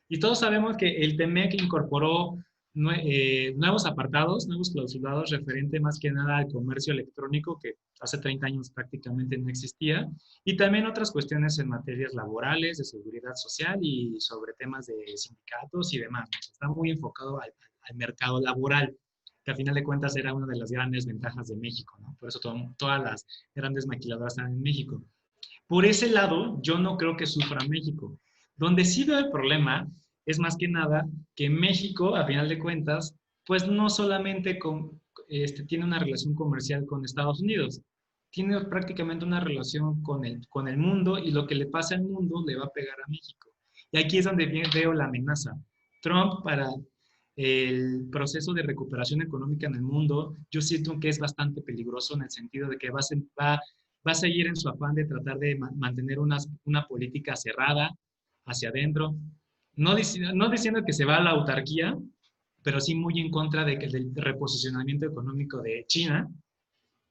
Y todos sabemos que el TEMEC incorporó nuevos apartados, nuevos clausulados referente más que nada al comercio electrónico, que hace 30 años prácticamente no existía, y también otras cuestiones en materias laborales, de seguridad social y sobre temas de sindicatos y demás, ¿no? Está muy enfocado al mercado laboral, que a final de cuentas era una de las grandes ventajas de México, ¿no? Por eso todas las grandes maquiladoras están en México. Por ese lado, yo no creo que sufra México. Donde sí veo el problema es más que nada que México, a final de cuentas, pues no solamente tiene una relación comercial con Estados Unidos, tiene prácticamente una relación con el mundo, y lo que le pasa al mundo le va a pegar a México. Y aquí es donde veo la amenaza. Trump, para el proceso de recuperación económica en el mundo, yo siento que es bastante peligroso en el sentido de que va a seguir en su afán de tratar de mantener una política cerrada hacia adentro, no diciendo que se va a la autarquía, pero sí muy en contra del reposicionamiento económico de China.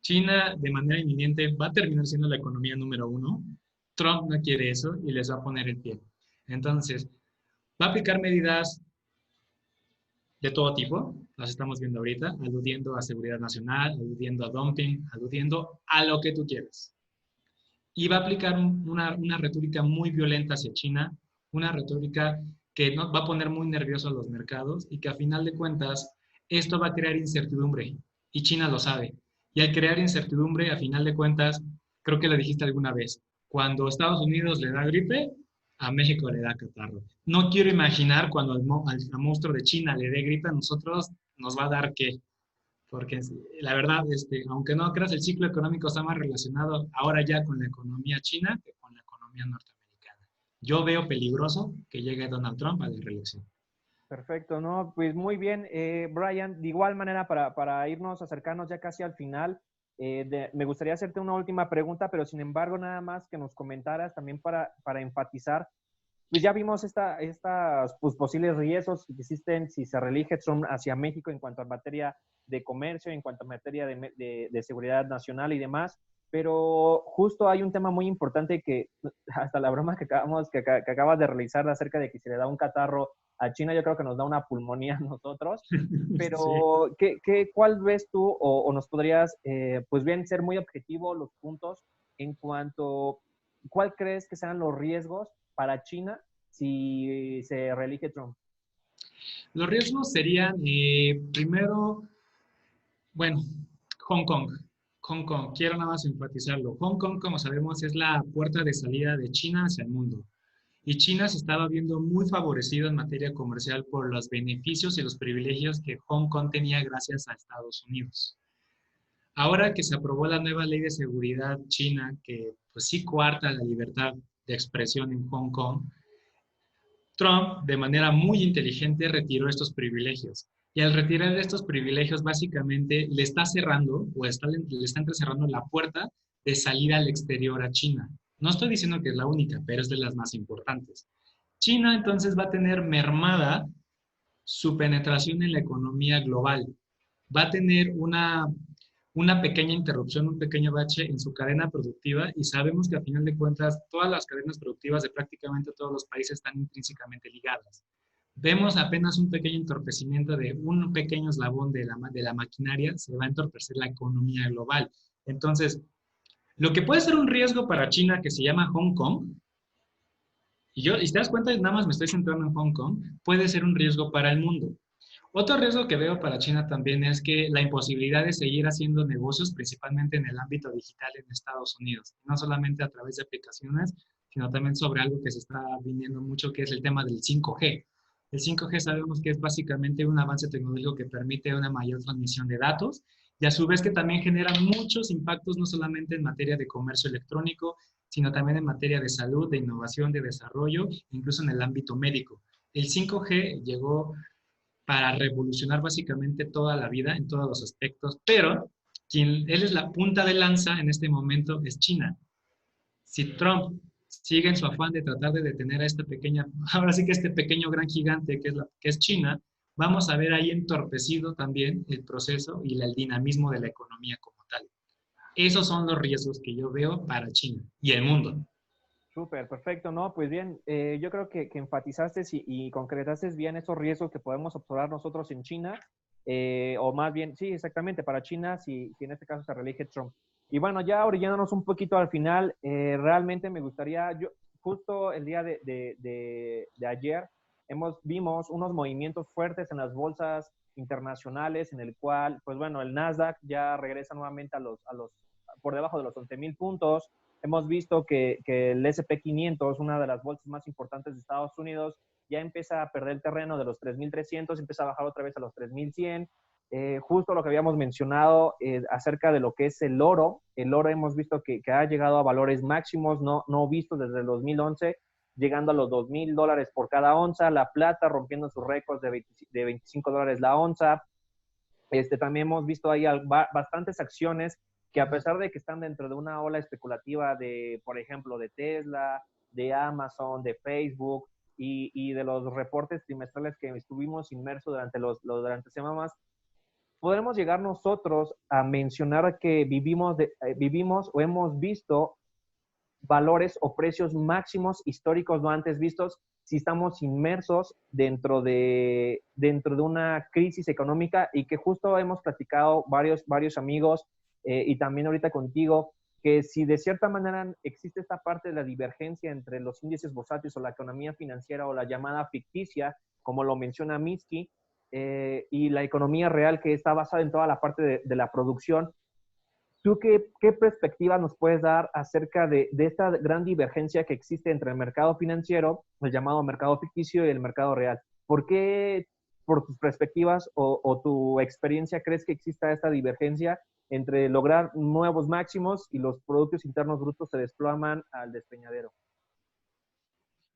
China de manera inminente va a terminar siendo la economía número uno. Trump no quiere eso y les va a poner el pie. Entonces, va a aplicar medidas de todo tipo, las estamos viendo ahorita, aludiendo a seguridad nacional, aludiendo a dumping, aludiendo a lo que tú quieras. Y va a aplicar una retórica muy violenta hacia China, una retórica que va a poner muy nerviosos a los mercados, y que a final de cuentas esto va a crear incertidumbre, y China lo sabe. Y al crear incertidumbre, a final de cuentas, creo que lo dijiste alguna vez, cuando Estados Unidos le da gripe, a México le da catarro. No quiero imaginar cuando al monstruo de China le dé gripe, a nosotros nos va a dar qué. Porque la verdad, aunque no creas, el ciclo económico está más relacionado ahora ya con la economía china que con la economía norteamericana. Yo veo peligroso que llegue Donald Trump a la reelección. Perfecto, ¿no? Pues muy bien, Brian, de igual manera para irnos acercarnos ya casi al final, me gustaría hacerte una última pregunta, pero sin embargo nada más que nos comentaras también para enfatizar, pues ya vimos estas pues, posibles riesgos que existen si se reelige Trump hacia México en cuanto a materia de comercio, en cuanto a materia de seguridad nacional y demás, pero justo hay un tema muy importante que hasta la broma que acabas de realizar acerca de que si le da un catarro a China, yo creo que nos da una pulmonía a nosotros, Sí. pero ¿cuál ves tú o nos podrías, pues bien, ser muy objetivo los puntos en cuanto, ¿cuál crees que sean los riesgos para China si se reelige Trump? Los riesgos serían, primero, bueno, Hong Kong. Hong Kong, quiero nada más enfatizarlo. Hong Kong, como sabemos, es la puerta de salida de China hacia el mundo. Y China se estaba viendo muy favorecido en materia comercial por los beneficios y los privilegios que Hong Kong tenía gracias a Estados Unidos. Ahora que se aprobó la nueva ley de seguridad china, que pues sí coarta la libertad de expresión en Hong Kong, Trump, de manera muy inteligente, retiró estos privilegios. Y al retirar estos privilegios, básicamente le está cerrando o le está entrecerrando la puerta de salir al exterior a China. No estoy diciendo que es la única, pero es de las más importantes. China entonces va a tener mermada su penetración en la economía global. Va a tener una pequeña interrupción, un pequeño bache en su cadena productiva y sabemos que a final de cuentas todas las cadenas productivas de prácticamente todos los países están intrínsecamente ligadas. Vemos apenas un pequeño entorpecimiento de un pequeño eslabón de la maquinaria, se va a entorpecer la economía global. Entonces, lo que puede ser un riesgo para China que se llama Hong Kong, y si te das cuenta, nada más me estoy centrando en Hong Kong, puede ser un riesgo para el mundo. Otro riesgo que veo para China también es que la imposibilidad de seguir haciendo negocios, principalmente en el ámbito digital en Estados Unidos, no solamente a través de aplicaciones, sino también sobre algo que se está viniendo mucho, que es el tema del 5G. El 5G sabemos que es básicamente un avance tecnológico que permite una mayor transmisión de datos y a su vez que también genera muchos impactos, no solamente en materia de comercio electrónico, sino también en materia de salud, de innovación, de desarrollo, incluso en el ámbito médico. El 5G llegó para revolucionar básicamente toda la vida en todos los aspectos, pero él es la punta de lanza en este momento es China. Si Trump sigue en su afán de tratar de detener a esta pequeña, ahora sí que este pequeño gran gigante que es China, vamos a ver ahí entorpecido también el proceso y el dinamismo de la economía como tal. Esos son los riesgos que yo veo para China y el mundo. Súper, perfecto, ¿no? Pues bien, yo creo que enfatizaste y concretaste bien esos riesgos que podemos observar nosotros en China, o más bien, sí, exactamente, para China, si en este caso se reelige Trump. Y bueno, ya orillándonos un poquito al final, realmente me gustaría, yo justo el día de ayer, vimos unos movimientos fuertes en las bolsas internacionales, en el cual, pues bueno, el Nasdaq ya regresa nuevamente por debajo de los 11,000 puntos. Hemos visto que el SP 500, una de las bolsas más importantes de Estados Unidos, ya empieza a perder el terreno de los 3,300, empieza a bajar otra vez a los 3,100. Justo lo que habíamos mencionado acerca de lo que es el oro. El oro hemos visto que ha llegado a valores máximos no vistos desde el 2011, llegando a los $2,000 por cada onza. La plata rompiendo sus récords de $25 la onza. También hemos visto ahí bastantes acciones que a pesar de que están dentro de una ola especulativa de, por ejemplo, de Tesla, de Amazon, de Facebook y de los reportes trimestrales que estuvimos inmersos durante semanas, podremos llegar nosotros a mencionar que vivimos o hemos visto valores o precios máximos históricos no antes vistos si estamos inmersos dentro de una crisis económica y que justo hemos platicado varios amigos y también ahorita contigo, que si de cierta manera existe esta parte de la divergencia entre los índices bursátiles o la economía financiera o la llamada ficticia, como lo menciona Minsky, y la economía real que está basada en toda la parte de la producción, ¿tú qué perspectiva nos puedes dar acerca de esta gran divergencia que existe entre el mercado financiero, el llamado mercado ficticio, y el mercado real? ¿Por qué, por tus perspectivas o tu experiencia, crees que exista esta divergencia entre lograr nuevos máximos y los productos internos brutos se desploman al despeñadero?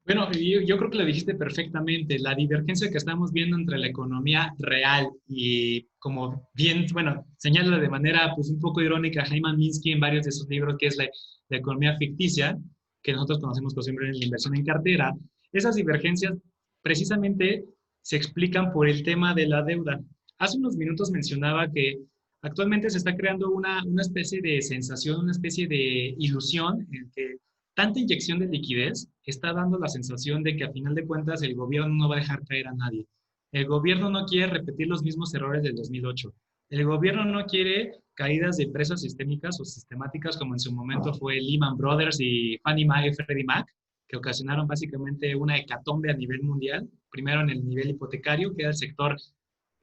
Bueno, yo creo que lo dijiste perfectamente, la divergencia que estamos viendo entre la economía real y como bien, bueno, señala de manera pues un poco irónica Hyman Minsky en varios de sus libros, que es la economía ficticia, que nosotros conocemos por siempre en la inversión en cartera, esas divergencias precisamente se explican por el tema de la deuda. Hace unos minutos mencionaba que actualmente se está creando una especie de sensación, una especie de ilusión en que tanta inyección de liquidez está dando la sensación de que a final de cuentas el gobierno no va a dejar caer a nadie. El gobierno no quiere repetir los mismos errores del 2008. El gobierno no quiere caídas de empresas sistémicas o sistemáticas como en su momento fue Lehman Brothers y Fannie Mae y Freddie Mac, que ocasionaron básicamente una hecatombe a nivel mundial, primero en el nivel hipotecario, que era el sector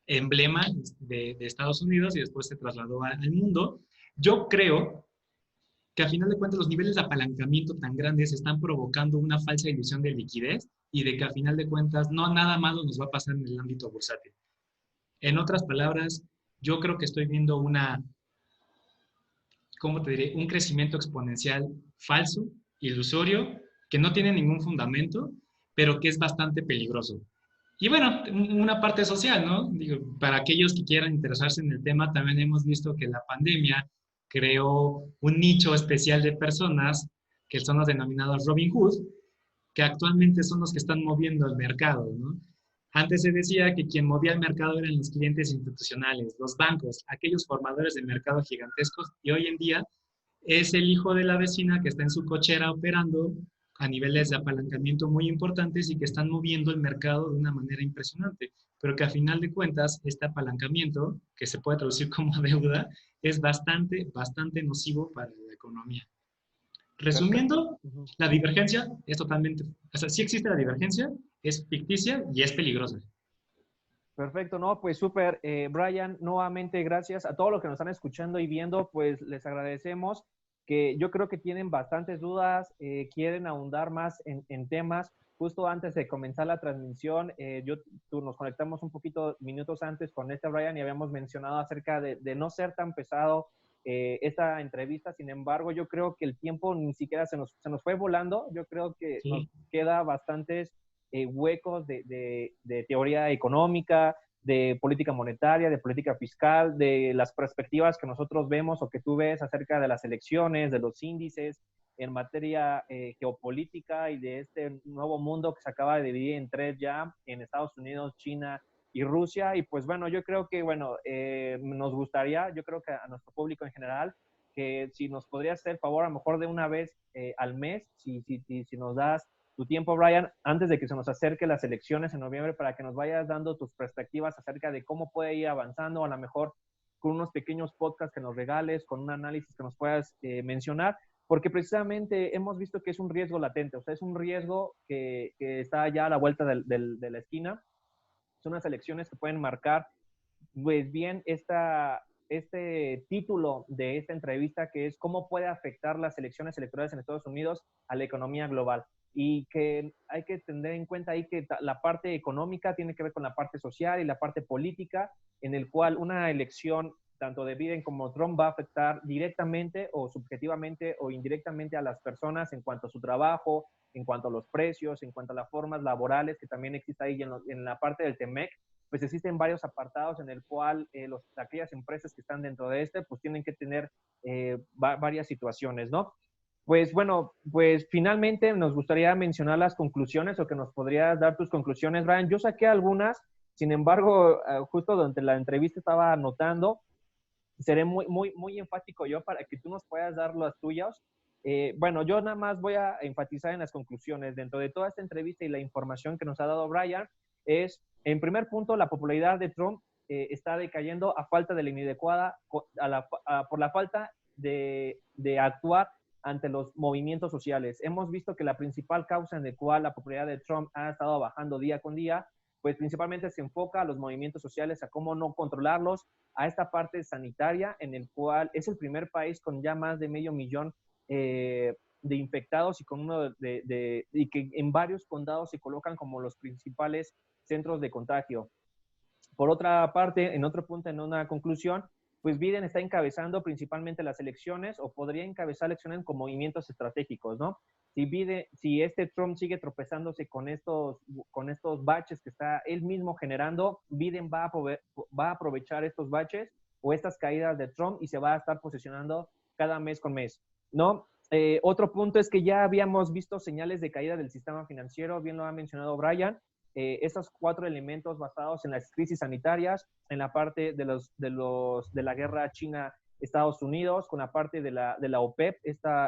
emblema de Estados Unidos y después se trasladó al mundo. Yo creo que a final de cuentas los niveles de apalancamiento tan grandes están provocando una falsa ilusión de liquidez y de que a final de cuentas no nada malo nos va a pasar en el ámbito bursátil. En otras palabras, yo creo que estoy viendo ¿cómo te diré? Un crecimiento exponencial falso, ilusorio, que no tiene ningún fundamento, pero que es bastante peligroso. Y bueno, una parte social, ¿no? Digo, para aquellos que quieran interesarse en el tema, también hemos visto que la pandemia creó un nicho especial de personas que son los denominados Robin Hood, que actualmente son los que están moviendo el mercado, ¿no? Antes se decía que quien movía el mercado eran los clientes institucionales, los bancos, aquellos formadores de mercado gigantescos, y hoy en día es el hijo de la vecina que está en su cochera operando a niveles de apalancamiento muy importantes y que están moviendo el mercado de una manera impresionante, pero que a final de cuentas este apalancamiento, que se puede traducir como deuda, es bastante nocivo para la economía. Perfecto. Resumiendo, la divergencia es totalmente, o sea, sí existe la divergencia, es ficticia y es peligrosa. Perfecto, no, pues súper. Brian, nuevamente gracias a todos los que nos están escuchando y viendo, pues les agradecemos que yo creo que tienen bastantes dudas, quieren ahondar más en temas. Justo antes de comenzar la transmisión, tú nos conectamos un poquito minutos antes con Brian y habíamos mencionado acerca de no ser tan pesado esta entrevista. Sin embargo, yo creo que el tiempo ni siquiera se nos fue volando. Yo creo que nos Sí. queda bastantes huecos de teoría económica, de política monetaria, de política fiscal, de las perspectivas que nosotros vemos o que tú ves acerca de las elecciones, de los índices en materia geopolítica y de este nuevo mundo que se acaba de dividir en tres ya, en Estados Unidos, China y Rusia. Y pues bueno, yo creo que, bueno, nos gustaría, yo creo que a nuestro público en general, que si nos podrías hacer favor, a lo mejor de una vez al mes, si nos das tu tiempo, Brian, antes de que se nos acerque las elecciones en noviembre, para que nos vayas dando tus perspectivas acerca de cómo puede ir avanzando, a lo mejor con unos pequeños podcasts que nos regales, con un análisis que nos puedas mencionar, porque precisamente hemos visto que es un riesgo latente, o sea, es un riesgo que está ya a la vuelta de la esquina. Son unas elecciones que pueden marcar, pues bien, este título de esta entrevista, que es cómo puede afectar las elecciones electorales en Estados Unidos a la economía global. Y que hay que tener en cuenta ahí que la parte económica tiene que ver con la parte social y la parte política, en el cual una elección tanto de Biden como Trump va a afectar directamente o subjetivamente o indirectamente a las personas en cuanto a su trabajo, en cuanto a los precios, en cuanto a las formas laborales, que también existe ahí en la parte del TEMEC. Pues existen varios apartados en el cual aquellas empresas que están dentro de pues tienen que tener varias situaciones, ¿no? Pues bueno, pues finalmente nos gustaría mencionar las conclusiones o que nos podrías dar tus conclusiones, Brian. Yo saqué algunas, sin embargo, justo durante la entrevista estaba anotando, seré muy enfático yo para que tú nos puedas dar las tuyas. Bueno, yo nada más voy a enfatizar en las conclusiones. Dentro de toda esta entrevista y la información que nos ha dado Brian, es, en primer punto, la popularidad de Trump está decayendo a falta de la inadecuada, por la falta de actuar ante los movimientos sociales. Hemos visto que la principal causa en la cual la popularidad de Trump ha estado bajando día con día, pues principalmente se enfoca a los movimientos sociales, a cómo no controlarlos, a esta parte sanitaria, en el cual es el primer país con ya más de 500,000 de infectados y con y que en varios condados se colocan como los principales centros de contagio. Por otra parte, en otro punto, en una conclusión, pues Biden está encabezando principalmente las elecciones o podría encabezar elecciones con movimientos estratégicos, ¿no? Si este Trump sigue tropezándose con estos baches que está él mismo generando, Biden va a aprovechar estos baches o estas caídas de Trump y se va a estar posicionando cada mes con mes, ¿no? Otro punto es que ya habíamos visto señales de caída del sistema financiero, bien lo ha mencionado Brian. Estos 4 elementos basados en las crisis sanitarias, en la parte de la guerra China-Estados Unidos, con la parte de la OPEP,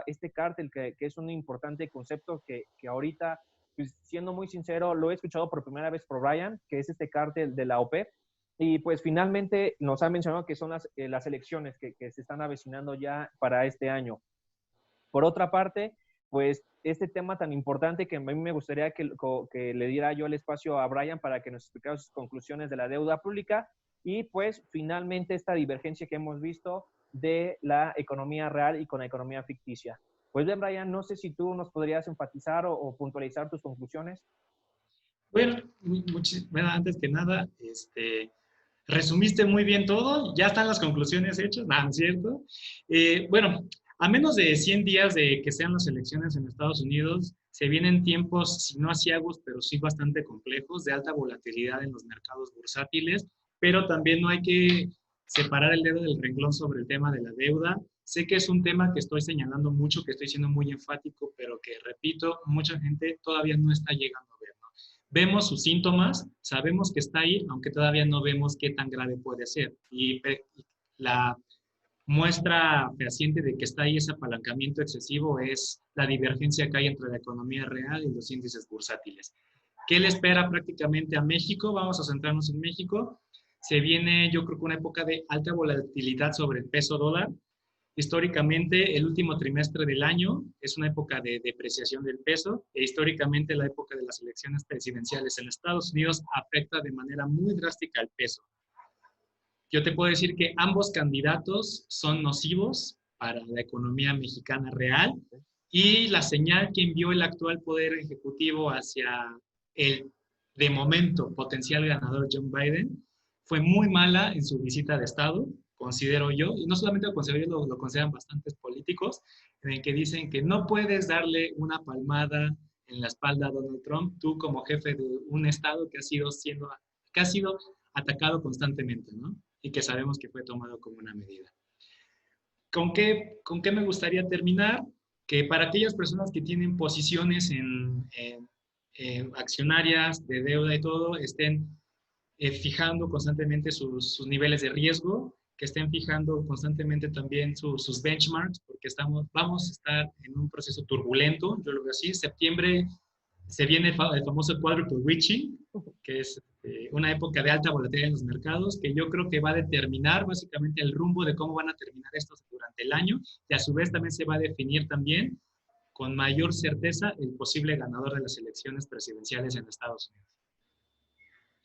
este cártel que es un importante concepto que ahorita, pues, siendo muy sincero, lo he escuchado por primera vez por Brian, que es este cártel de la OPEP. Y pues finalmente nos ha mencionado que son las elecciones que se están avecinando ya para este año. Por otra parte, pues este tema tan importante que a mí me gustaría que le diera yo el espacio a Brian para que nos explicara sus conclusiones de la deuda pública y pues finalmente esta divergencia que hemos visto de la economía real y con la economía ficticia. Pues bien, Brian, no sé si tú nos podrías enfatizar o puntualizar tus conclusiones. Bueno, bueno, antes que nada, resumiste muy bien todo, ya están las conclusiones hechas, ¿no es cierto? Bueno, A menos de 100 días de que sean las elecciones en Estados Unidos, se vienen tiempos, si no aciagos, pero sí bastante complejos, de alta volatilidad en los mercados bursátiles, pero también no hay que separar el dedo del renglón sobre el tema de la deuda. Sé que es un tema que estoy señalando mucho, que estoy siendo muy enfático, pero que, repito, mucha gente todavía no está llegando a ver, ¿no? Vemos sus síntomas, sabemos que está ahí, aunque todavía no vemos qué tan grave puede ser. Y la muestra fehaciente de que está ahí ese apalancamiento excesivo es la divergencia que hay entre la economía real y los índices bursátiles. ¿Qué le espera prácticamente a México? Vamos a centrarnos en México. Se viene, yo creo que una época de alta volatilidad sobre el peso dólar. Históricamente, el último trimestre del año es una época de depreciación del peso e históricamente la época de las elecciones presidenciales en Estados Unidos afecta de manera muy drástica al peso. Yo te puedo decir que ambos candidatos son nocivos para la economía mexicana real y la señal que envió el actual Poder Ejecutivo hacia el, de momento, potencial ganador John Biden fue muy mala en su visita de Estado, considero yo, y no solamente lo considero yo, lo consideran bastantes políticos, en el que dicen que no puedes darle una palmada en la espalda a Donald Trump, tú como jefe de un Estado que ha sido atacado constantemente, ¿no? Y que sabemos que fue tomado como una medida. ¿Con qué me gustaría terminar? Que para aquellas personas que tienen posiciones en accionarias de deuda y todo, estén fijando constantemente sus niveles de riesgo, que estén fijando constantemente también sus benchmarks, porque vamos a estar en un proceso turbulento, yo lo veo así. Septiembre se viene el famoso quadruple witching, que es una época de alta volatilidad en los mercados, que yo creo que va a determinar básicamente el rumbo de cómo van a terminar estos durante el año, y a su vez también se va a definir también con mayor certeza el posible ganador de las elecciones presidenciales en Estados Unidos.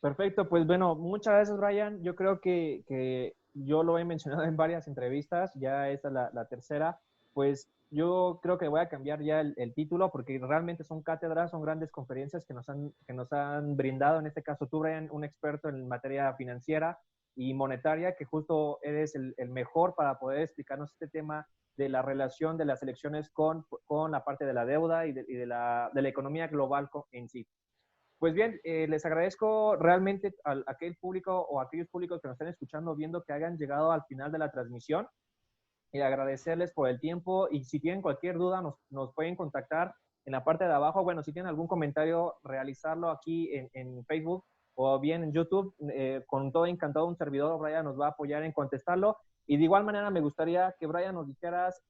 Perfecto, pues bueno, muchas gracias, Brian. Yo creo que yo lo he mencionado en varias entrevistas, ya esta es la tercera. Pues yo creo que voy a cambiar ya el título porque realmente son cátedras, son grandes conferencias que nos han brindado, en este caso tú, Brian, un experto en materia financiera y monetaria, que justo eres el mejor para poder explicarnos este tema de la relación de las elecciones con la parte de la deuda de la economía global en sí. Pues bien, les agradezco realmente a aquel público o a aquellos públicos que nos están escuchando, viendo que hayan llegado al final de la transmisión y agradecerles por el tiempo. Y si tienen cualquier duda, nos pueden contactar en la parte de abajo. Bueno, si tienen algún comentario, realizarlo aquí en Facebook o bien en YouTube. Con todo encantado, un servidor, Brian, nos va a apoyar en contestarlo. Y de igual manera, me gustaría que, Brian, nos dijeras,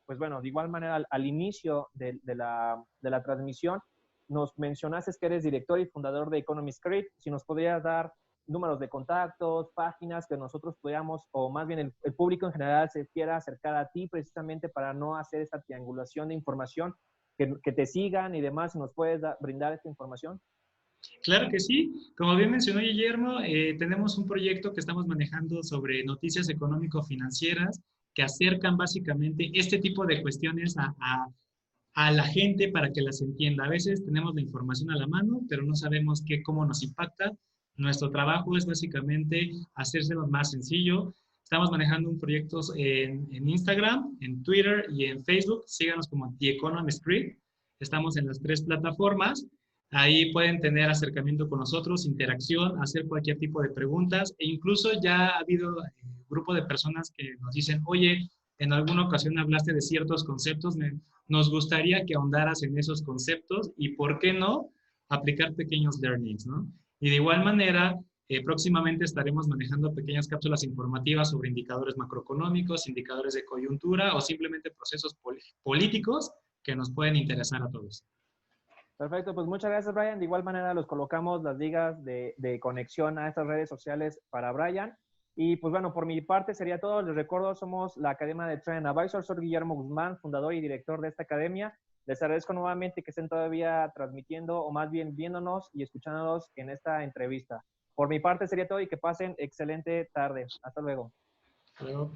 pues bueno, de igual manera, al inicio de la transmisión, nos mencionaste que eres director y fundador de Economy Script. Si nos podrías dar números de contactos, páginas que nosotros podamos, o más bien el público en general se quiera acercar a ti precisamente para no hacer esta triangulación de información, que te sigan y demás, si nos puedes brindar esta información. Claro que sí. Como bien mencionó Guillermo, tenemos un proyecto que estamos manejando sobre noticias económico-financieras que acercan básicamente este tipo de cuestiones a la gente para que las entienda. A veces tenemos la información a la mano, pero no sabemos cómo nos impacta. Nuestro trabajo es básicamente hacérselo más sencillo. Estamos manejando un proyecto en Instagram, en Twitter y en Facebook. Síganos como The Economy Street. Estamos en las tres plataformas. Ahí pueden tener acercamiento con nosotros, interacción, hacer cualquier tipo de preguntas e incluso ya ha habido un grupo de personas que nos dicen, oye, en alguna ocasión hablaste de ciertos conceptos, nos gustaría que ahondaras en esos conceptos y, ¿por qué no?, aplicar pequeños learnings, ¿no? Y de igual manera, próximamente estaremos manejando pequeñas cápsulas informativas sobre indicadores macroeconómicos, indicadores de coyuntura o simplemente procesos políticos que nos pueden interesar a todos. Perfecto, pues muchas gracias, Brian. De igual manera, los colocamos las ligas de conexión a estas redes sociales para Brian. Y pues bueno, por mi parte sería todo. Les recuerdo, somos la Academia de Trend Advisor. Soy Guillermo Guzmán, fundador y director de esta academia. Les agradezco nuevamente que estén todavía transmitiendo o más bien viéndonos y escuchándonos en esta entrevista. Por mi parte sería todo y que pasen excelente tarde. Hasta luego. Hasta luego.